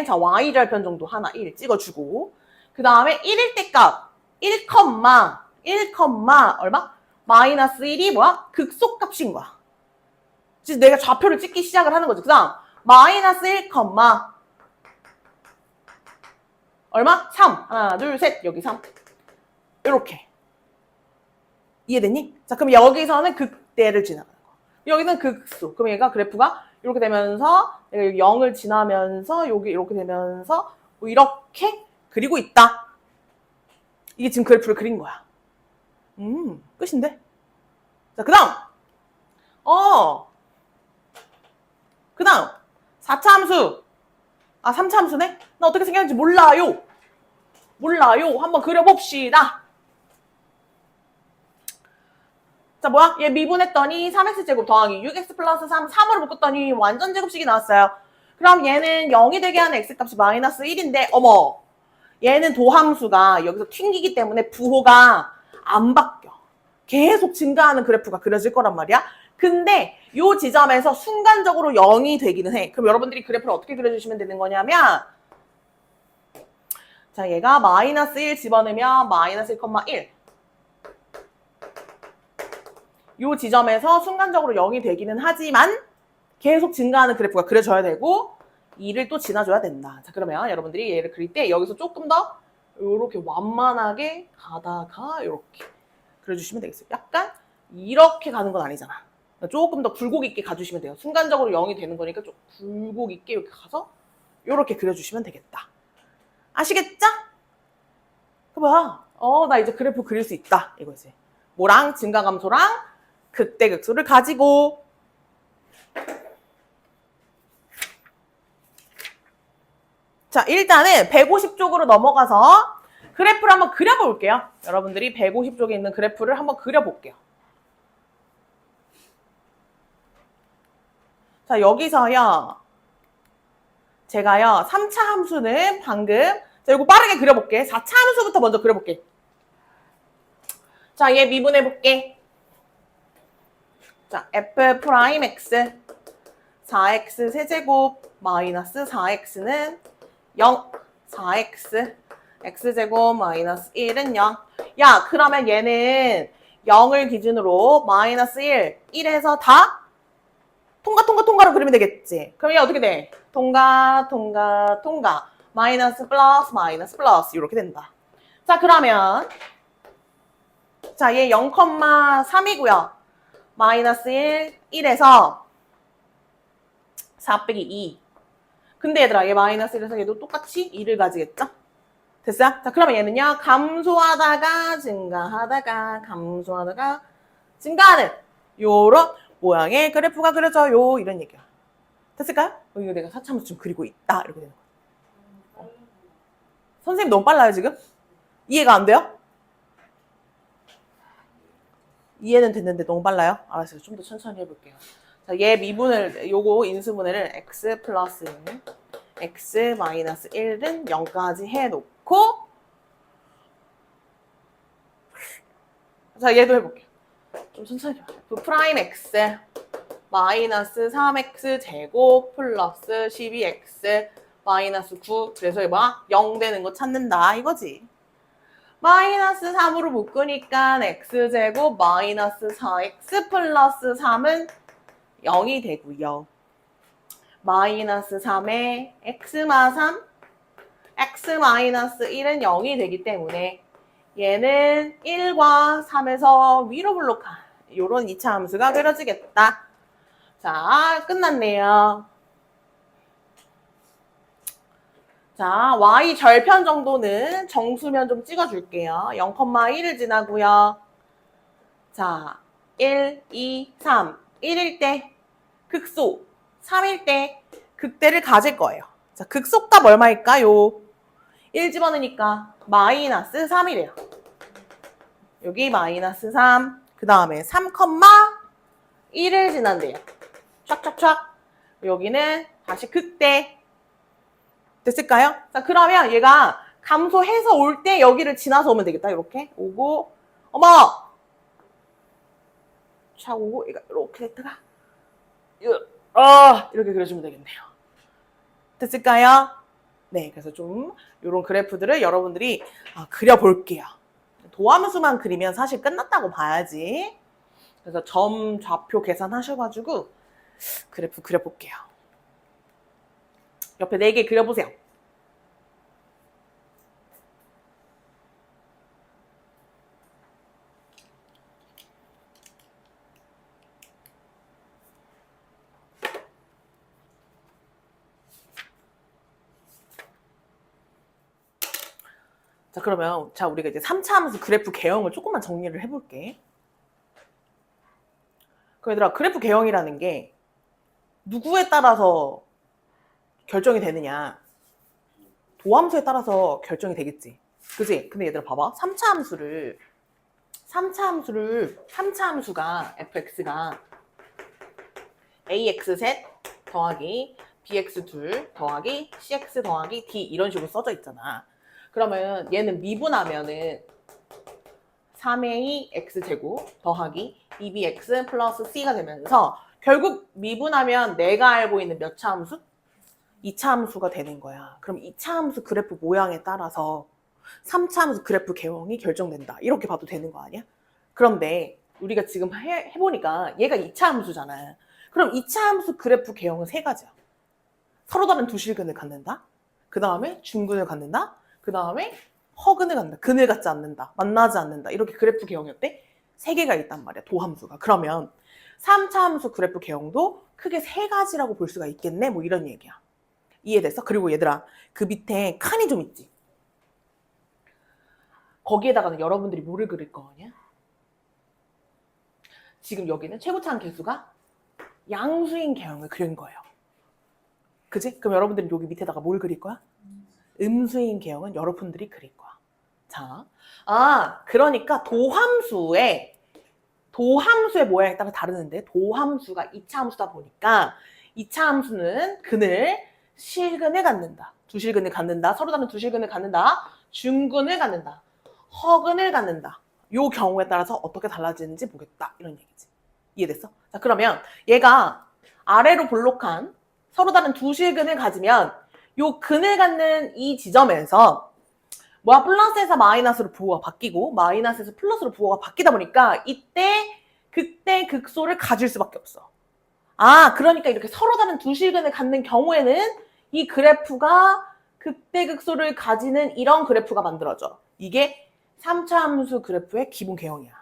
자, y절편 정도 하나 1 찍어주고 그 다음에 1일 때 값 1, 얼마? 마이너스 1이 뭐야? 극소값인 거야. 그래서 내가 좌표를 찍기 시작을 하는 거지. 그 다음 마이너스 1, 얼마? 3. 하나, 둘, 셋. 여기 3. 이렇게. 이해됐니? 자, 그럼 여기서는 극대를 지나가는 거. 여기는 극소. 그럼 얘가 그래프가 이렇게 되면서 0을 지나면서 여기 이렇게 되면서 뭐 이렇게 그리고 있다. 이게 지금 그래프를 그린 거야. 끝인데? 자, 그 다음. 그 다음. 4차 함수. 3차 함수네? 나 어떻게 생겼는지 몰라요. 한번 그려봅시다. 자, 뭐야? 얘 미분했더니 3x제곱 더하기 6x 플러스 3, 3으로 묶었더니 완전 제곱식이 나왔어요. 그럼 얘는 0이 되게 하는 x값이 마이너스 1인데 어머, 얘는 도함수가 여기서 튕기기 때문에 부호가 안 바뀌어. 계속 증가하는 그래프가 그려질 거란 말이야. 근데 요 지점에서 순간적으로 0이 되기는 해. 그럼 여러분들이 그래프를 어떻게 그려주시면 되는 거냐면 자, 얘가 마이너스 1 집어넣으면 마이너스 1,1 요 지점에서 순간적으로 0이 되기는 하지만 계속 증가하는 그래프가 그려져야 되고 2를 또 지나줘야 된다. 자, 그러면 여러분들이 얘를 그릴 때 여기서 조금 더 이렇게 완만하게 가다가 이렇게 그려주시면 되겠어요. 약간 이렇게 가는 건 아니잖아. 조금 더 굴곡 있게 가주시면 돼요. 순간적으로 0이 되는 거니까 좀 굴곡 있게 이렇게 가서 이렇게 그려주시면 되겠다. 아시겠죠? 그 뭐야? 나 이제 그래프 그릴 수 있다. 이거지. 뭐랑 증가감소랑 극대극소를 가지고 자, 일단은 150쪽으로 넘어가서 그래프를 한번 그려볼게요. 여러분들이 150쪽에 있는 그래프를 한번 그려볼게요. 자, 여기서요. 제가요. 3차 함수는 방금 자, 이거 빠르게 그려볼게. 4차 함수부터 먼저 그려볼게. 자, 얘 미분해볼게. 자, f 프라임 x 4x 세제곱 마이너스 4x는 0 4x x제곱 마이너스 1은 0. 야, 그러면 얘는 0을 기준으로 마이너스 1, 1에서 다 통과로 그리면 되겠지. 그럼 얘 어떻게 돼? 통과 마이너스 플러스 이렇게 된다. 자, 그러면 자, 얘 0,3이고요. 마이너스 1, 1에서 4 빼기 2. 근데 얘들아, 얘 마이너스 1에서 얘도 똑같이 2를 가지겠죠? 됐어요? 자, 그러면 얘는요, 감소하다가 증가하는 요런 모양의 그래프가 그려져요. 이런 얘기야. 됐을까요? 이거 내가 4차 함수 좀 그리고 있다. 이렇게 되는 거야. 선생님 너무 빨라요, 지금? 이해가 안 돼요? 이해는 됐는데 너무 빨라요? 알았어요. 좀 더 천천히 해볼게요. 자, 얘 미분을, 요거 인수분해를 x 플러스 x 마이너스 1은 0까지 해놓고 자, 얘도 해볼게요. 좀 천천히 해봐요. 프라임 x 마이너스 3x 제곱 플러스 12x 마이너스 9 그래서 뭐야? 0 되는 거 찾는다 이거지. 마이너스 3으로 묶으니까 x제곱 마이너스 4x 플러스 3은 0이 되고요. 마이너스 3에 x마 3 x 마이너스 1은 0이 되기 때문에 얘는 1과 3에서 위로 블록한 이런 2차 함수가 그려지겠다. 자, 끝났네요. 자, y 절편 정도는 정수면 좀 찍어줄게요. 0,1을 지나고요. 자, 1, 2, 3. 1일 때 극소, 3일 때 극대를 가질 거예요. 자, 극소값 얼마일까요? 1 집어넣으니까 마이너스 3이래요. 여기 마이너스 3, 그 다음에 3,1을 지난대요. 촥촥촥. 여기는 다시 극대. 됐을까요? 자, 그러면 얘가 감소해서 올 때 여기를 지나서 오면 되겠다. 이렇게 오고, 어머! 자, 오고, 얘가 이렇게 됐다가, 이렇게 그려주면 되겠네요. 됐을까요? 네, 그래서 좀 이런 그래프들을 여러분들이 그려볼게요. 도함수만 그리면 사실 끝났다고 봐야지. 그래서 점, 좌표 계산하셔가지고 그래프 그려볼게요. 옆에 4개 그려보세요. 자, 그러면 우리가 이제 3차 함수 그래프 개형을 조금만 정리를 해볼게. 그럼 얘들아, 그래프 개형이라는 게 누구에 따라서 결정이 되느냐? 도함수에 따라서 결정이 되겠지. 그지? 근데 얘들아 봐봐. 3차 함수가 fx가 ax셋 더하기 bx2 더하기 cx 더하기 d 이런 식으로 써져 있잖아. 그러면 얘는 미분하면은 3a x제곱 더하기 2bx 플러스 c가 되면서 결국 미분하면 내가 알고 있는 몇 차 함수? 2차 함수가 되는 거야. 그럼 2차 함수 그래프 모양에 따라서 3차 함수 그래프 개형이 결정된다. 이렇게 봐도 되는 거 아니야? 그런데 우리가 지금 해보니까 얘가 2차 함수잖아. 그럼 2차 함수 그래프 개형은 3가지야. 서로 다른 두 실근을 갖는다. 그 다음에 중근을 갖는다. 그 다음에 허근을 갖는다. 근을 갖지 않는다. 만나지 않는다. 이렇게 그래프 개형이었대? 3개가 있단 말이야. 도함수가. 그러면 3차 함수 그래프 개형도 크게 3가지라고 볼 수가 있겠네? 뭐 이런 얘기야. 이해됐어? 그리고 얘들아, 그 밑에 칸이 좀 있지? 거기에다가는 여러분들이 뭐를 그릴 거 아니야? 지금 여기는 최고차항 계수가 양수인 개형을 그린 거예요. 그지? 그럼 여러분들은 여기 밑에다가 뭘 그릴 거야? 음수인 개형은 여러분들이 그릴 거야. 자, 그러니까 도함수의 모양에 따라 다르는데 도함수가 2차 함수다 보니까 2차 함수는 근을 실근을 갖는다. 두 실근을 갖는다. 서로 다른 두 실근을 갖는다. 중근을 갖는다. 허근을 갖는다. 요 경우에 따라서 어떻게 달라지는지 보겠다. 이런 얘기지. 이해됐어? 자, 그러면 얘가 아래로 볼록한 서로 다른 두 실근을 가지면 요 근을 갖는 이 지점에서 플러스에서 마이너스로 부호가 바뀌고 마이너스에서 플러스로 부호가 바뀌다 보니까 이때 극대 극소를 가질 수밖에 없어. 그러니까 이렇게 서로 다른 두 실근을 갖는 경우에는 이 그래프가 극대 극소를 가지는 이런 그래프가 만들어져. 이게 3차 함수 그래프의 기본 개형이야.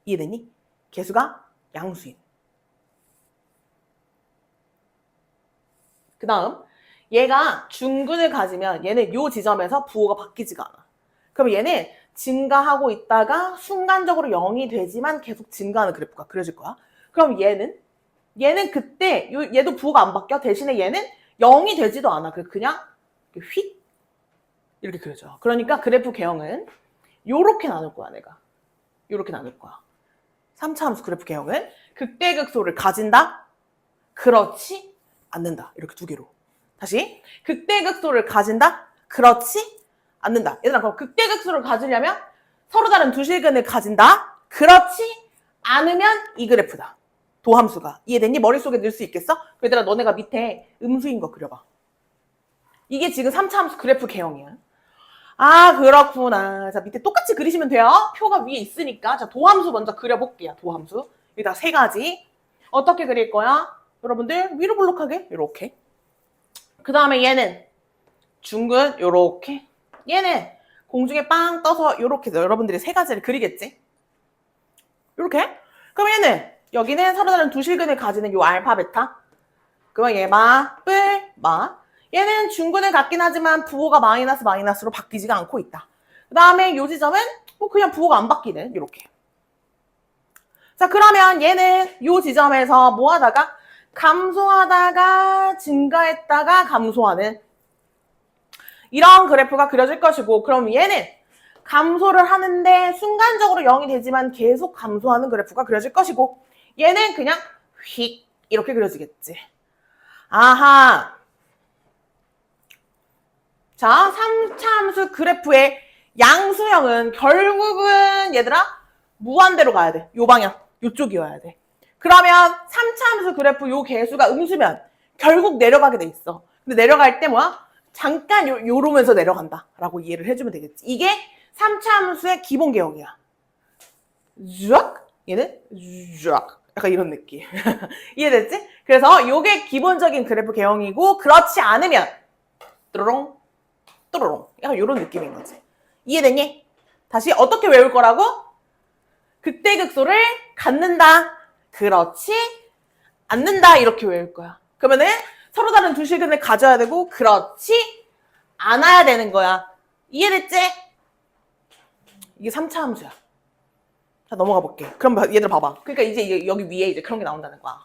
이해되니? 개수가 양수인. 그 다음 얘가 중근을 가지면 얘는 요 지점에서 부호가 바뀌지가 않아. 그럼 얘는 증가하고 있다가 순간적으로 0이 되지만 계속 증가하는 그래프가 그려질 거야. 그럼 얘는 그때 얘도 부호가 안 바뀌어. 대신에 얘는 0이 되지도 않아. 그냥 휙 이렇게 그려져. 그러니까 그래프 개형은 요렇게 나눌 거야. 내가 요렇게 나눌 거야. 3차 함수 그래프 개형은 극대극소를 가진다? 그렇지 않는다. 이렇게 두 개로. 다시 극대극소를 가진다? 그렇지 않는다. 얘들아, 그럼 극대극소를 가지려면 서로 다른 두 실근을 가진다? 그렇지 않으면 이 그래프다. 도함수가. 이해됐니? 머릿속에 넣을 수 있겠어? 얘들아, 너네가 밑에 음수인 거 그려봐. 이게 지금 3차 함수 그래프 개형이야. 그렇구나. 자, 밑에 똑같이 그리시면 돼요. 표가 위에 있으니까. 자, 도함수 먼저 그려볼게요. 도함수. 여기다 3가지. 어떻게 그릴 거야? 여러분들 위로 볼록하게 이렇게. 그 다음에 얘는 중근 요렇게. 얘는 공중에 빵 떠서 요렇게 여러분들이 3가지를 그리겠지? 요렇게. 그럼 얘는 여기는 서로 다른 두 실근을 가지는 요 알파 베타. 그러면 얘 마. 얘는 중근을 갖긴 하지만 부호가 마이너스로 바뀌지가 않고 있다. 그 다음에 요 지점은 그냥 부호가 안 바뀌는 요렇게. 자, 그러면 얘는 요 지점에서 뭐 하다가 감소하다가 증가했다가 감소하는 이런 그래프가 그려질 것이고, 그럼 얘는 감소를 하는데 순간적으로 0이 되지만 계속 감소하는 그래프가 그려질 것이고 얘는 그냥 휙 이렇게 그려지겠지. 아하. 자, 3차 함수 그래프의 양수형은 결국은 얘들아 무한대로 가야 돼. 요 방향, 요쪽이어야 돼. 그러면 3차 함수 그래프 요 개수가 음수면 결국 내려가게 돼 있어. 근데 내려갈 때 뭐야? 잠깐 요러면서 내려간다 라고 이해를 해주면 되겠지. 이게 3차 함수의 기본 개형이야. 쫙 얘는 쫙 약간 이런 느낌. 이해됐지? 그래서 요게 기본적인 그래프 개형이고 그렇지 않으면 뚜루롱 뚜루롱 약간 이런 느낌인 거지. 이해되니? 다시 어떻게 외울 거라고? 극대극소를 갖는다. 그렇지 않는다 이렇게 외울 거야. 그러면은 서로 다른 두 실근을 가져야 되고 그렇지 않아야 되는 거야. 이해됐지? 이게 3차 함수야. 자 넘어가 볼게. 그럼 얘들 봐봐. 그러니까 이제 여기 위에 이제 그런 게 나온다는 거야.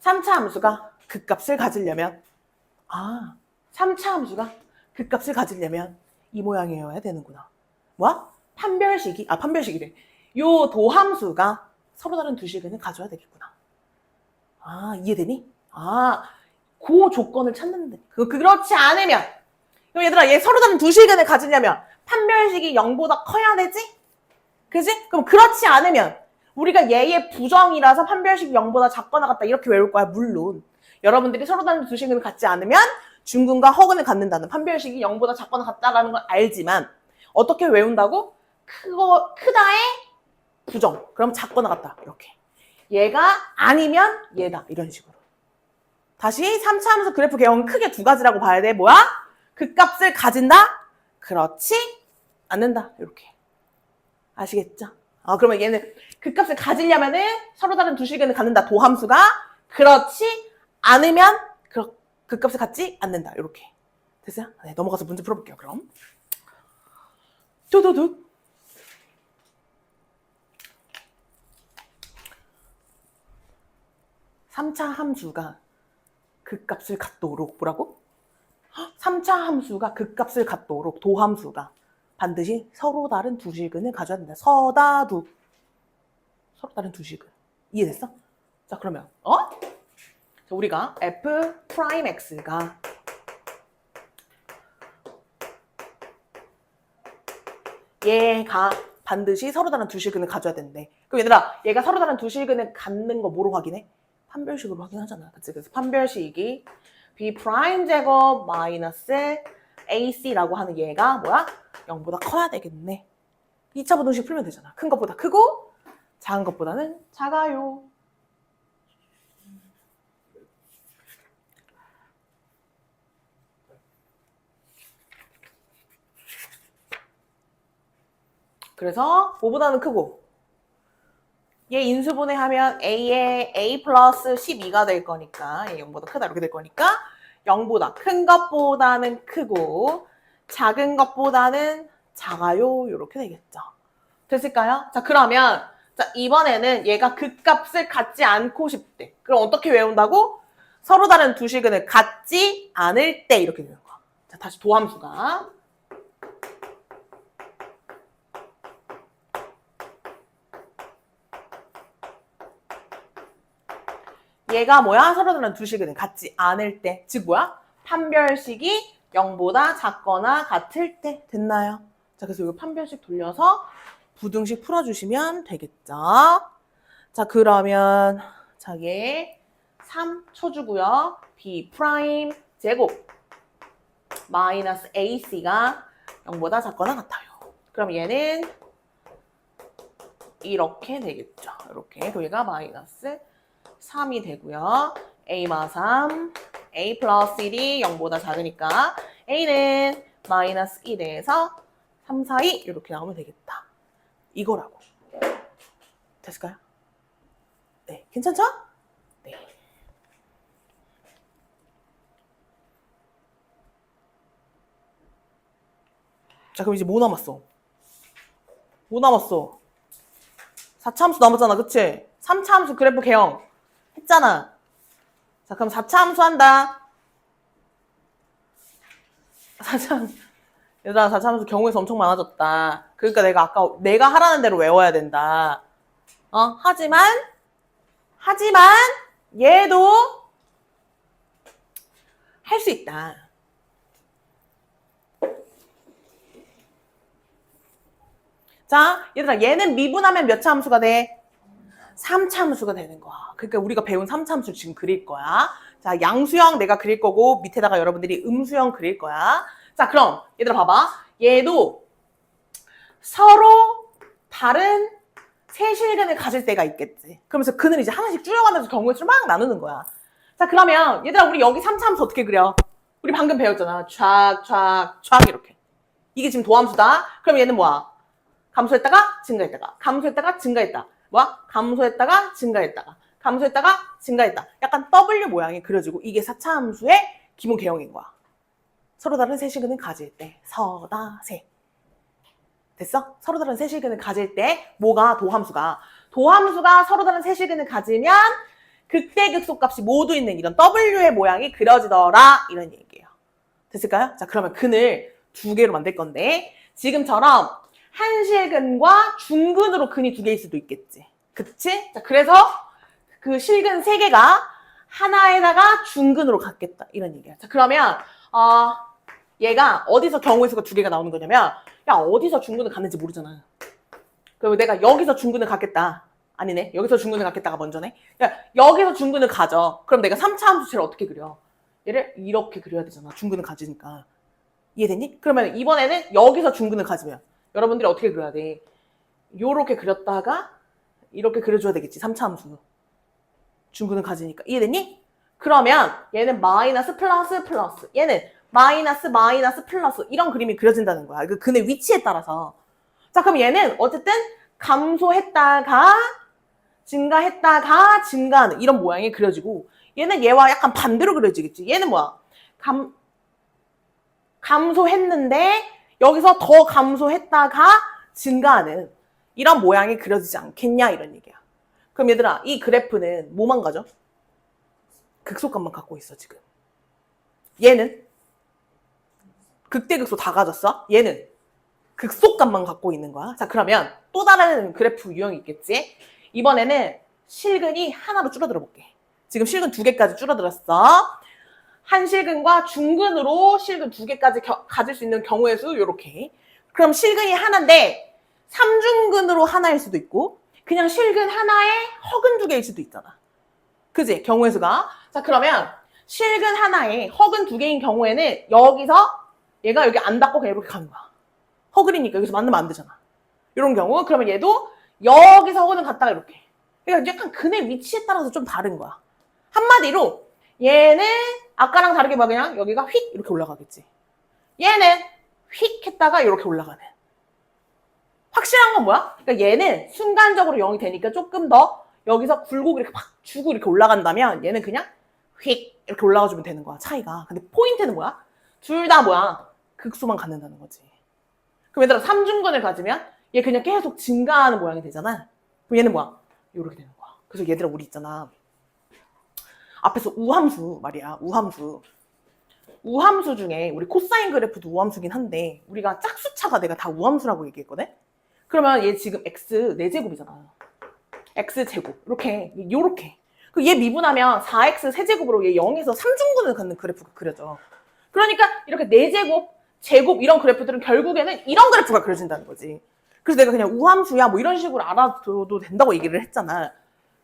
3차 함수가 극값을 가지려면 3차 함수가 극값을 가지려면 이 모양이어야 되는구나. 뭐야? 판별식이래. 요 도함수가 서로 다른 두 실근을 가져야 되겠구나. 이해되니? 그 조건을 찾는데. 그렇지 않으면 그럼 얘들아 얘 서로 다른 두 실근을 가지려면 판별식이 0보다 커야 되지? 그지? 그럼 그렇지 않으면 우리가 얘의 부정이라서 판별식이 0보다 작거나 같다 이렇게 외울 거야. 물론 여러분들이 서로 다른 두 실근을 갖지 않으면 중근과 허근을 갖는다는 판별식이 0보다 작거나 같다라는 걸 알지만 어떻게 외운다고? 크다의 부정. 그럼 작거나 같다. 이렇게. 얘가 아니면 얘다. 이런 식으로. 다시 3차 함수 그래프 개형은 크게 두 가지라고 봐야 돼. 뭐야? 극값을 가진다? 그렇지 않는다. 이렇게. 아시겠죠? 그러면 얘는 극값을 가지려면은 서로 다른 두 실근을 갖는다. 도함수가 그렇지 않으면 극값을 갖지 않는다. 이렇게. 됐어요? 네, 넘어가서 문제 풀어볼게요. 그럼. 두두둑. (3차) 함수가 극값을 갖도록 뭐라고? 3차 함수가 극값을 갖도록 도함수가 반드시 서로 다른 두 실근을 가져야 된다. 서로 다른 두 실근. 이해됐어? 자 그러면 자, 우리가 f'x가 얘가 반드시 서로 다른 두 실근을 가져야 되는데 그럼 얘들아 얘가 서로 다른 두 실근을 갖는 거 뭐로 확인해? 판별식으로 확인하잖아. 그치? 그래서 판별식이 b' 제곱 마이너스 ac라고 하는 얘가 뭐야? 0보다 커야 되겠네. 2차 부등식 풀면 되잖아. 큰 것보다 크고 작은 것보다는 작아요. 그래서 5보다는 크고 얘 인수분해하면 a에 a 플러스 12가 될 거니까 0보다 크다 이렇게 될 거니까 0보다 큰 것보다는 크고 작은 것보다는 작아요 이렇게 되겠죠. 됐을까요? 자 그러면 자 이번에는 얘가 극값을 갖지 않고 싶대. 그럼 어떻게 외운다고? 서로 다른 두 실근을 갖지 않을 때 이렇게 되는 거야. 자 다시 도함수가 얘가 뭐야? 서로 다른 두 실근을 갖지 않을 때. 즉 뭐야? 판별식이 0보다 작거나 같을 때. 됐나요? 자, 그래서 이거 판별식 돌려서 부등식 풀어주시면 되겠죠? 자, 그러면 자얘 3 쳐주고요. b' 제곱 마이너스 ac가 0보다 작거나 같아요. 그럼 얘는 이렇게 되겠죠. 이렇게. 그럼 얘가 마이너스 3이 되고요. a-3, a 플러스 1이 0보다 작으니까 a는 마이너스 1에서 3, 4, 2 이렇게 나오면 되겠다. 이거라고. 됐을까요? 네, 괜찮죠? 네. 자, 그럼 이제 뭐 남았어? 뭐 남았어? 4차 함수 남았잖아, 그치? 3차 함수 그래프 개형 했잖아. 자, 그럼 4차 함수 한다. 4차 함수. 얘들아, 자차함수 경우에서 엄청 많아졌다. 그러니까 내가 하라는 대로 외워야 된다. 하지만 얘도 할 수 있다. 자, 얘들아, 얘는 미분하면 몇 차 함수가 돼? 3차 함수가 되는 거야. 그러니까 우리가 배운 3차 함수 지금 그릴 거야. 자, 양수형 내가 그릴 거고 밑에다가 여러분들이 음수형 그릴 거야. 자, 그럼 얘들아 봐봐. 얘도 서로 다른 세실근을 가질 때가 있겠지. 그러면서 근을 이제 하나씩 줄여가면서 경우의 수를 막 나누는 거야. 자, 그러면 얘들아 우리 여기 3차 함수 어떻게 그려? 우리 방금 배웠잖아. 촥 이렇게. 이게 지금 도함수다. 그럼 얘는 뭐야? 감소했다가 증가했다가 감소했다가 증가했다. 뭐야? 감소했다가 증가했다가 감소했다가 증가했다. 약간 W 모양이 그려지고 이게 4차 함수의 기본 개형인 거야. 서로 다른 세실근을 가질 때 서다세. 됐어? 서로 다른 세실근을 가질 때 뭐가 도함수가 서로 다른 세실근을 가지면 극대극소값이 모두 있는 이런 W의 모양이 그려지더라 이런 얘기예요. 됐을까요? 자, 그러면 근을 2개로 만들 건데 지금처럼 한실근과 중근으로 근이 2개일 수도 있겠지. 그치? 자, 그래서 그 실근 3개가 하나에다가 중근으로 갔겠다 이런 얘기야. 자, 그러면 얘가 어디서 경우의 수가 2개가 나오는 거냐면 야, 어디서 중근을 갔는지 모르잖아. 그럼 내가 여기서 중근을 갖겠다. 아니네. 여기서 중근을 갖겠다가 먼저네. 야, 여기서 중근을 가져. 그럼 내가 3차 함수체를 어떻게 그려? 얘를 이렇게 그려야 되잖아. 중근을 가지니까. 이해됐니? 그러면 이번에는 여기서 중근을 가지면 여러분들이 어떻게 그려야 돼? 요렇게 그렸다가 이렇게 그려줘야 되겠지. 3차 함수. 중근을 가지니까. 이해됐니? 그러면 얘는 마이너스 플러스 플러스. 얘는 마이너스 플러스 이런 그림이 그려진다는 거야. 그 근의 위치에 따라서. 자, 그럼 얘는 어쨌든 감소했다가 증가했다가 증가하는 이런 모양이 그려지고 얘는 얘와 약간 반대로 그려지겠지. 얘는 뭐야? 감소했는데 여기서 더 감소했다가 증가하는 이런 모양이 그려지지 않겠냐 이런 얘기야. 그럼 얘들아 이 그래프는 뭐만 가져? 극소값만 갖고 있어 지금. 얘는 극대극소 다 가졌어. 얘는 극소값만 갖고 있는 거야. 자, 그러면 또 다른 그래프 유형이 있겠지. 이번에는 실근이 하나로 줄어들어 볼게. 지금 실근 2개까지 줄어들었어. 한실근과 중근으로 실근 2개까지 가질 수 있는 경우의 수 요렇게. 그럼 실근이 하나인데 3중근으로 하나일 수도 있고 그냥 실근 하나에 허근 2개일 수도 있잖아. 그지? 경우의 수가. 자, 그러면 실근 하나에 허근 2개인 경우에는 여기서 얘가 여기 안 닿고 그냥 이렇게 가는 거야. 허근이니까 여기서 만나면 안 되잖아. 이런 경우 그러면 얘도 여기서 허근을 갖다가 이렇게. 그러니까 약간 근의 위치에 따라서 좀 다른 거야. 한마디로 얘는 아까랑 다르게 막 그냥 여기가 휙 이렇게 올라가겠지. 얘는 휙 했다가 이렇게 올라가는. 확실한 건 뭐야? 그러니까 얘는 순간적으로 0이 되니까 조금 더 여기서 굴곡 이렇게 막 주고 이렇게 올라간다면 얘는 그냥 휙 이렇게 올라가주면 되는 거야. 차이가. 근데 포인트는 뭐야? 둘 다 뭐야? 극소만 갖는다는 거지. 그럼 얘들아 3중근을 가지면 얘 그냥 계속 증가하는 모양이 되잖아. 그럼 얘는 뭐야? 이렇게 되는 거야. 그래서 얘들아 우리 있잖아. 앞에서 우함수 말이야. 우함수 중에 우리 코사인 그래프도 우함수긴 한데 우리가 짝수차가 내가 다 우함수라고 얘기했거든? 그러면 얘 지금 x 4제곱이잖아. x제곱. 요렇게. 얘 미분하면 4x 세제곱으로 얘 0에서 3중근을 갖는 그래프가 그려져. 그러니까 이렇게 4제곱, 제곱 이런 그래프들은 결국에는 이런 그래프가 그려진다는 거지. 그래서 내가 그냥 우함수야 뭐 이런 식으로 알아둬도 된다고 얘기를 했잖아.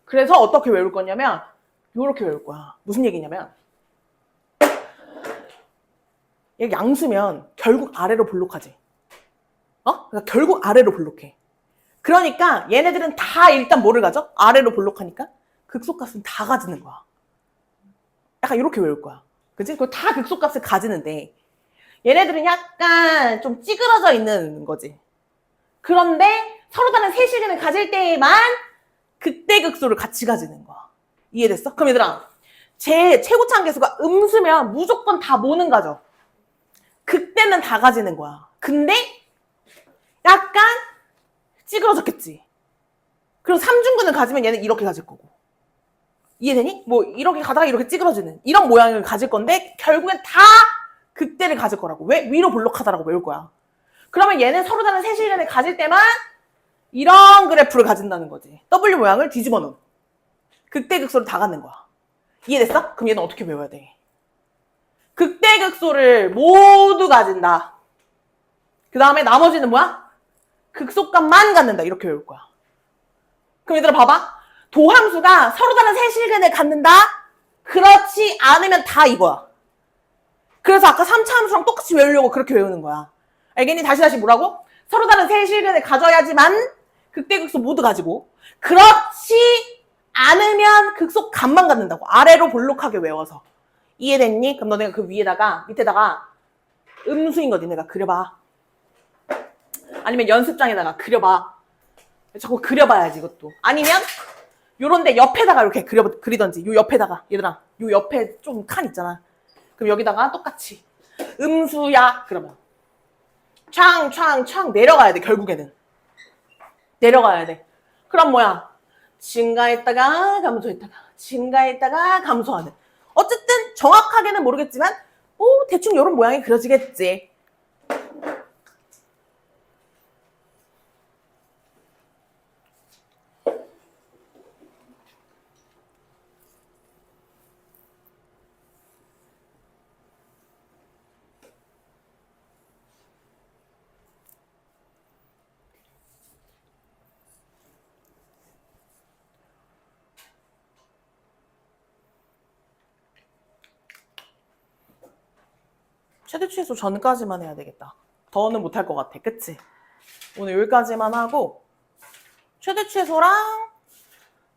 그래서 어떻게 외울 거냐면 요렇게 외울 거야. 무슨 얘기냐면 얘 양수면 결국 아래로 볼록하지. 그러니까 결국 아래로 볼록해. 그러니까 얘네들은 다 일단 뭐를 가져? 아래로 볼록하니까 극소값은 다 가지는 거야. 약간 이렇게 외울 거야. 그치? 그거 다 극소값을 가지는데 얘네들은 약간 좀 찌그러져 있는 거지. 그런데 서로 다른 세실근을 가질 때에만 극대극소를 같이 가지는 거야. 이해됐어? 그럼 얘들아 제 최고차 계수가 음수면 무조건 다 뭐는 가져? 극대는 다 가지는 거야. 근데 약간 찌그러졌겠지. 그럼 3중근을 가지면 얘는 이렇게 가질 거고. 이해되니? 뭐 이렇게 가다가 이렇게 찌그러지는 이런 모양을 가질 건데 결국엔 다 극대를 가질 거라고. 왜? 위로 볼록하다라고 외울 거야. 그러면 얘는 서로 다른 세실근을 가질 때만 이런 그래프를 가진다는 거지. W 모양을 뒤집어 놓은. 극대극소를 다 갖는 거야. 이해됐어? 그럼 얘는 어떻게 외워야 돼? 극대극소를 모두 가진다. 그 다음에 나머지는 뭐야? 극소값만 갖는다. 이렇게 외울 거야. 그럼 얘들아 봐봐. 도함수가 서로 다른 세실근을 갖는다? 그렇지 않으면 다 이거야. 그래서 아까 3차 함수랑 똑같이 외우려고 그렇게 외우는 거야. 알겠니? 다시 뭐라고? 서로 다른 세실근을 가져야지만 극대극소 모두 가지고 그렇지 않으면 극소값만 갖는다고. 아래로 볼록하게 외워서. 이해됐니? 그럼 너네가 그 위에다가 밑에다가 음수인 거 니네가 그려봐. 아니면 연습장에다가 그려봐. 자꾸 그려봐야지 이것도. 아니면 요런데 옆에다가 이렇게 그리던지. 요 옆에다가 얘들아 요 옆에 좀 칸 있잖아. 그럼 여기다가 똑같이 음수야 그러면 창 내려가야 돼. 결국에는 내려가야 돼. 그럼 뭐야? 증가했다가 감소했다가 증가했다가 감소하는. 어쨌든 정확하게는 모르겠지만 대충 이런 모양이 그려지겠지. 최대 최소 전까지만 해야 되겠다. 더는 못할 것 같아. 그치? 오늘 여기까지만 하고 최대 최소랑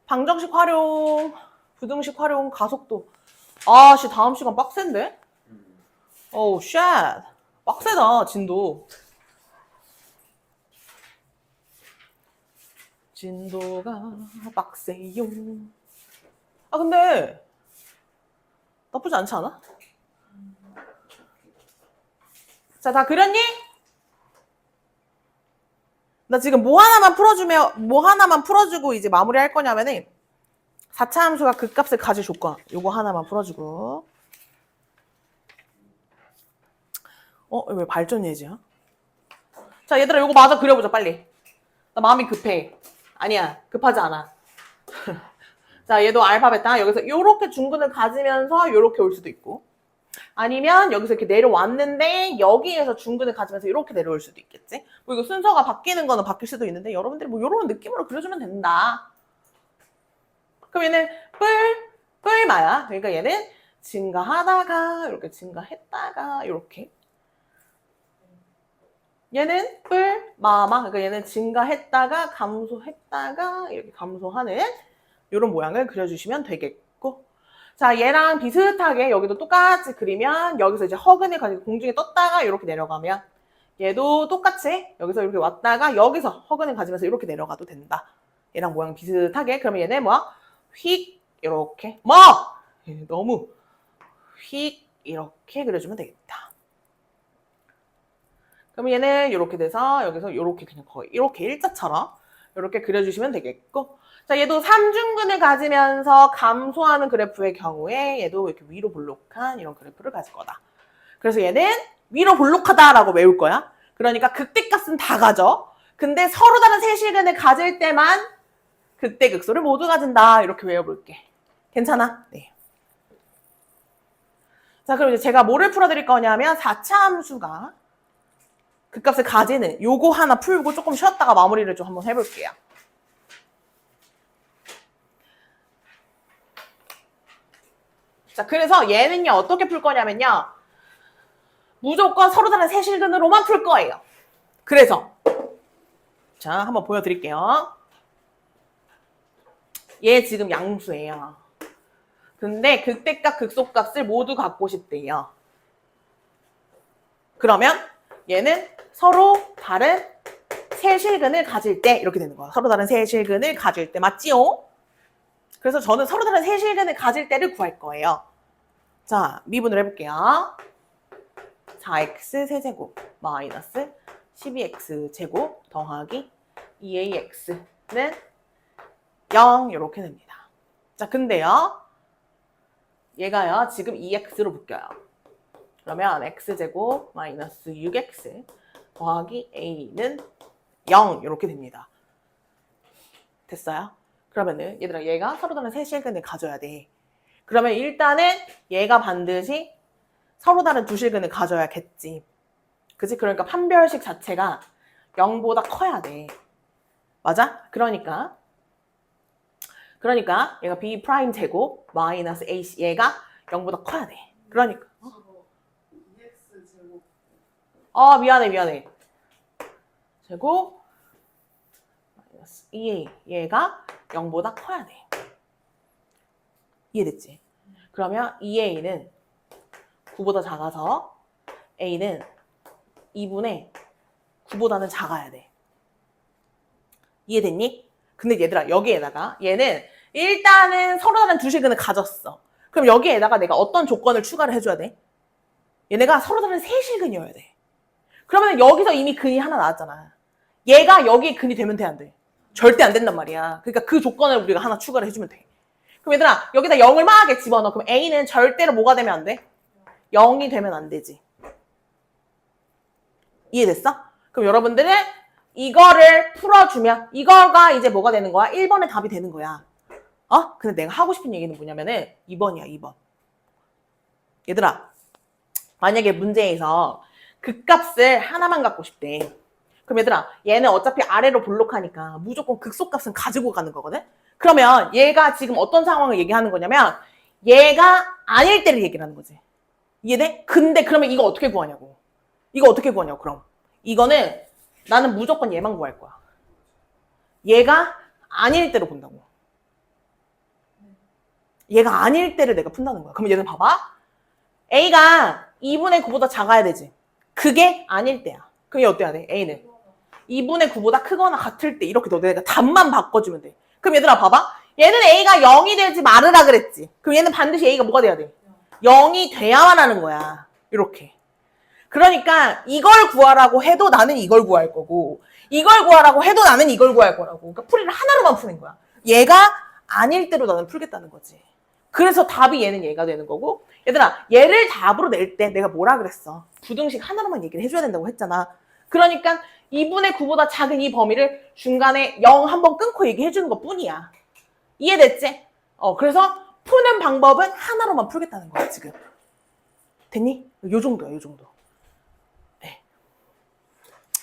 방정식 활용, 부등식 활용, 가속도. 아씨 다음 시간 빡센데? 어우 쉣. 빡세다 진도. 진도가 빡세요. 아 근데 나쁘지 않지 않아? 자, 다 그렸니? 나 지금 뭐 하나만 풀어주고 이제 마무리 할 거냐면은 4차 함수가 그 값을 가질 조건. 요거 하나만 풀어주고. 왜 발전 예지야? 자, 얘들아 요거 마저 그려보자 빨리. 나 마음이 급해. 아니야, 급하지 않아. 자, 얘도 알파벳 여기서 요렇게 중근을 가지면서 요렇게 올 수도 있고. 아니면 여기서 이렇게 내려왔는데 여기에서 중근을 가지면서 이렇게 내려올 수도 있겠지. 뭐 이거 순서가 바뀌는 거는 바뀔 수도 있는데 여러분들이 뭐 이런 느낌으로 그려주면 된다. 그럼 얘는 뿔마야. 그러니까 얘는 증가하다가 이렇게 증가했다가 이렇게. 얘는 뿔마마. 그러니까 얘는 증가했다가 감소했다가 이렇게 감소하는 이런 모양을 그려주시면 되겠고. 자, 얘랑 비슷하게 여기도 똑같이 그리면 여기서 이제 허근을 가지고 공중에 떴다가 이렇게 내려가면 얘도 똑같이 여기서 이렇게 왔다가 여기서 허근을 가지면서 이렇게 내려가도 된다. 얘랑 모양 비슷하게. 그러면 얘는 뭐야? 휙 이렇게 너무 휙 이렇게 그려주면 되겠다. 그러면 얘는 이렇게 돼서 여기서 이렇게 그냥 거의 이렇게 일자처럼 이렇게 그려주시면 되겠고. 자, 얘도 3중근을 가지면서 감소하는 그래프의 경우에 얘도 이렇게 위로 볼록한 이런 그래프를 가질 거다. 그래서 얘는 위로 볼록하다라고 외울 거야. 그러니까 극대값은 다 가져. 근데 서로 다른 세실근을 가질 때만 극대극소를 모두 가진다. 이렇게 외워볼게. 괜찮아? 네. 자, 그럼 이제 제가 뭐를 풀어드릴 거냐면 4차 함수가 극값을 가지는 요거 하나 풀고 조금 쉬었다가 마무리를 좀 한번 해볼게요. 자, 그래서 얘는요, 어떻게 풀 거냐면요. 무조건 서로 다른 세실근으로만 풀 거예요. 그래서, 자, 한번 보여드릴게요. 얘 지금 양수예요. 근데 극대값, 극소값을 모두 갖고 싶대요. 그러면 얘는 서로 다른 세실근을 가질 때 이렇게 되는 거야. 서로 다른 세실근을 가질 때. 맞지요? 그래서 저는 서로 다른 세실근을 가질 때를 구할 거예요. 자, 미분을 해볼게요. 4x 세제곱 마이너스 12x 제곱 더하기 2ax는 0 이렇게 됩니다. 자, 근데요. 얘가요. 지금 2x로 묶여요. 그러면 x제곱 마이너스 6x 더하기 a는 0 이렇게 됩니다. 됐어요? 그러면은 얘들아 얘가 서로 다른 세 실근을 가져야 돼. 그러면 일단은 얘가 반드시 서로 다른 두 실근을 가져야겠지. 그치? 그러니까 판별식 자체가 0보다 커야 돼. 맞아? 그러니까 얘가 b 프라임 제곱 마이너스 ac 얘가 0보다 커야 돼. 그러니까 미안해. 제곱 마이너스 2a 얘가 0보다 커야 돼. 이해됐지? 그러면 2a는 9보다 작아서 a는 2분의 9보다는 작아야 돼. 이해됐니? 근데 얘들아 여기에다가 얘는 일단은 서로 다른 두 실근을 가졌어. 그럼 여기에다가 내가 어떤 조건을 추가를 해줘야 돼? 얘네가 서로 다른 세 실근이어야 돼. 그러면 여기서 이미 근이 하나 나왔잖아. 얘가 여기에 근이 되면 돼, 안 돼? 절대 안 된단 말이야. 그러니까 그 조건을 우리가 하나 추가를 해주면 돼. 그럼 얘들아 여기다 0을 만하게 집어넣어. 그럼 A는 절대로 뭐가 되면 안 돼? 0이 되면 안 되지. 이해됐어? 그럼 여러분들은 이거를 풀어주면 이거가 이제 뭐가 되는 거야? 1번의 답이 되는 거야. 근데 내가 하고 싶은 얘기는 뭐냐면은 2번이야, 2번. 얘들아, 만약에 문제에서 극값을 하나만 갖고 싶대. 그럼 얘들아, 얘는 어차피 아래로 볼록하니까 무조건 극소값은 가지고 가는 거거든? 그러면 얘가 지금 어떤 상황을 얘기하는 거냐면 얘가 아닐 때를 얘기를 하는 거지. 이해돼? 근데 그러면 이거 어떻게 구하냐고. 그럼. 이거는 나는 무조건 얘만 구할 거야. 얘가 아닐 때로 본다고. 얘가 아닐 때를 내가 푼다는 거야. 그럼 얘는 봐봐. A가 2분의 9보다 작아야 되지. 그게 아닐 때야. 그럼 얘 어때야 돼? A는 2분의 9보다 크거나 같을 때 이렇게 내가 답만 바꿔주면 돼. 그럼 얘들아 봐봐. 얘는 A가 0이 되지 말으라 그랬지. 그럼 얘는 반드시 A가 뭐가 돼야 돼? 0이 돼야만 하는 거야. 이렇게. 그러니까 이걸 구하라고 해도 나는 이걸 구할 거고 이걸 구하라고 해도 나는 이걸 구할 거라고. 그러니까 풀이를 하나로만 푸는 거야. 얘가 아닐 때로 나는 풀겠다는 거지. 그래서 답이 얘는 얘가 되는 거고 얘들아 얘를 답으로 낼 때 내가 뭐라 그랬어? 부등식 하나로만 얘기를 해줘야 된다고 했잖아. 그러니까 2분의 9보다 작은 이 범위를 중간에 0 한번 끊고 얘기해 주는 것 뿐이야. 이해됐지? 그래서 푸는 방법은 하나로만 풀겠다는 거야 지금. 됐니? 요 정도야, 요 정도. 네.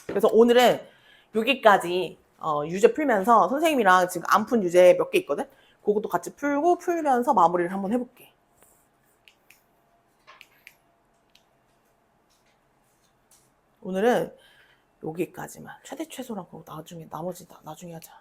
그래서 오늘은 여기까지 유제 풀면서 선생님이랑 지금 안 푼 유제 몇 개 있거든? 그것도 같이 풀면서 마무리를 한번 해볼게. 오늘은 여기까지만. 최대 최소랑 그거 나중에 나머지 나중에 하자.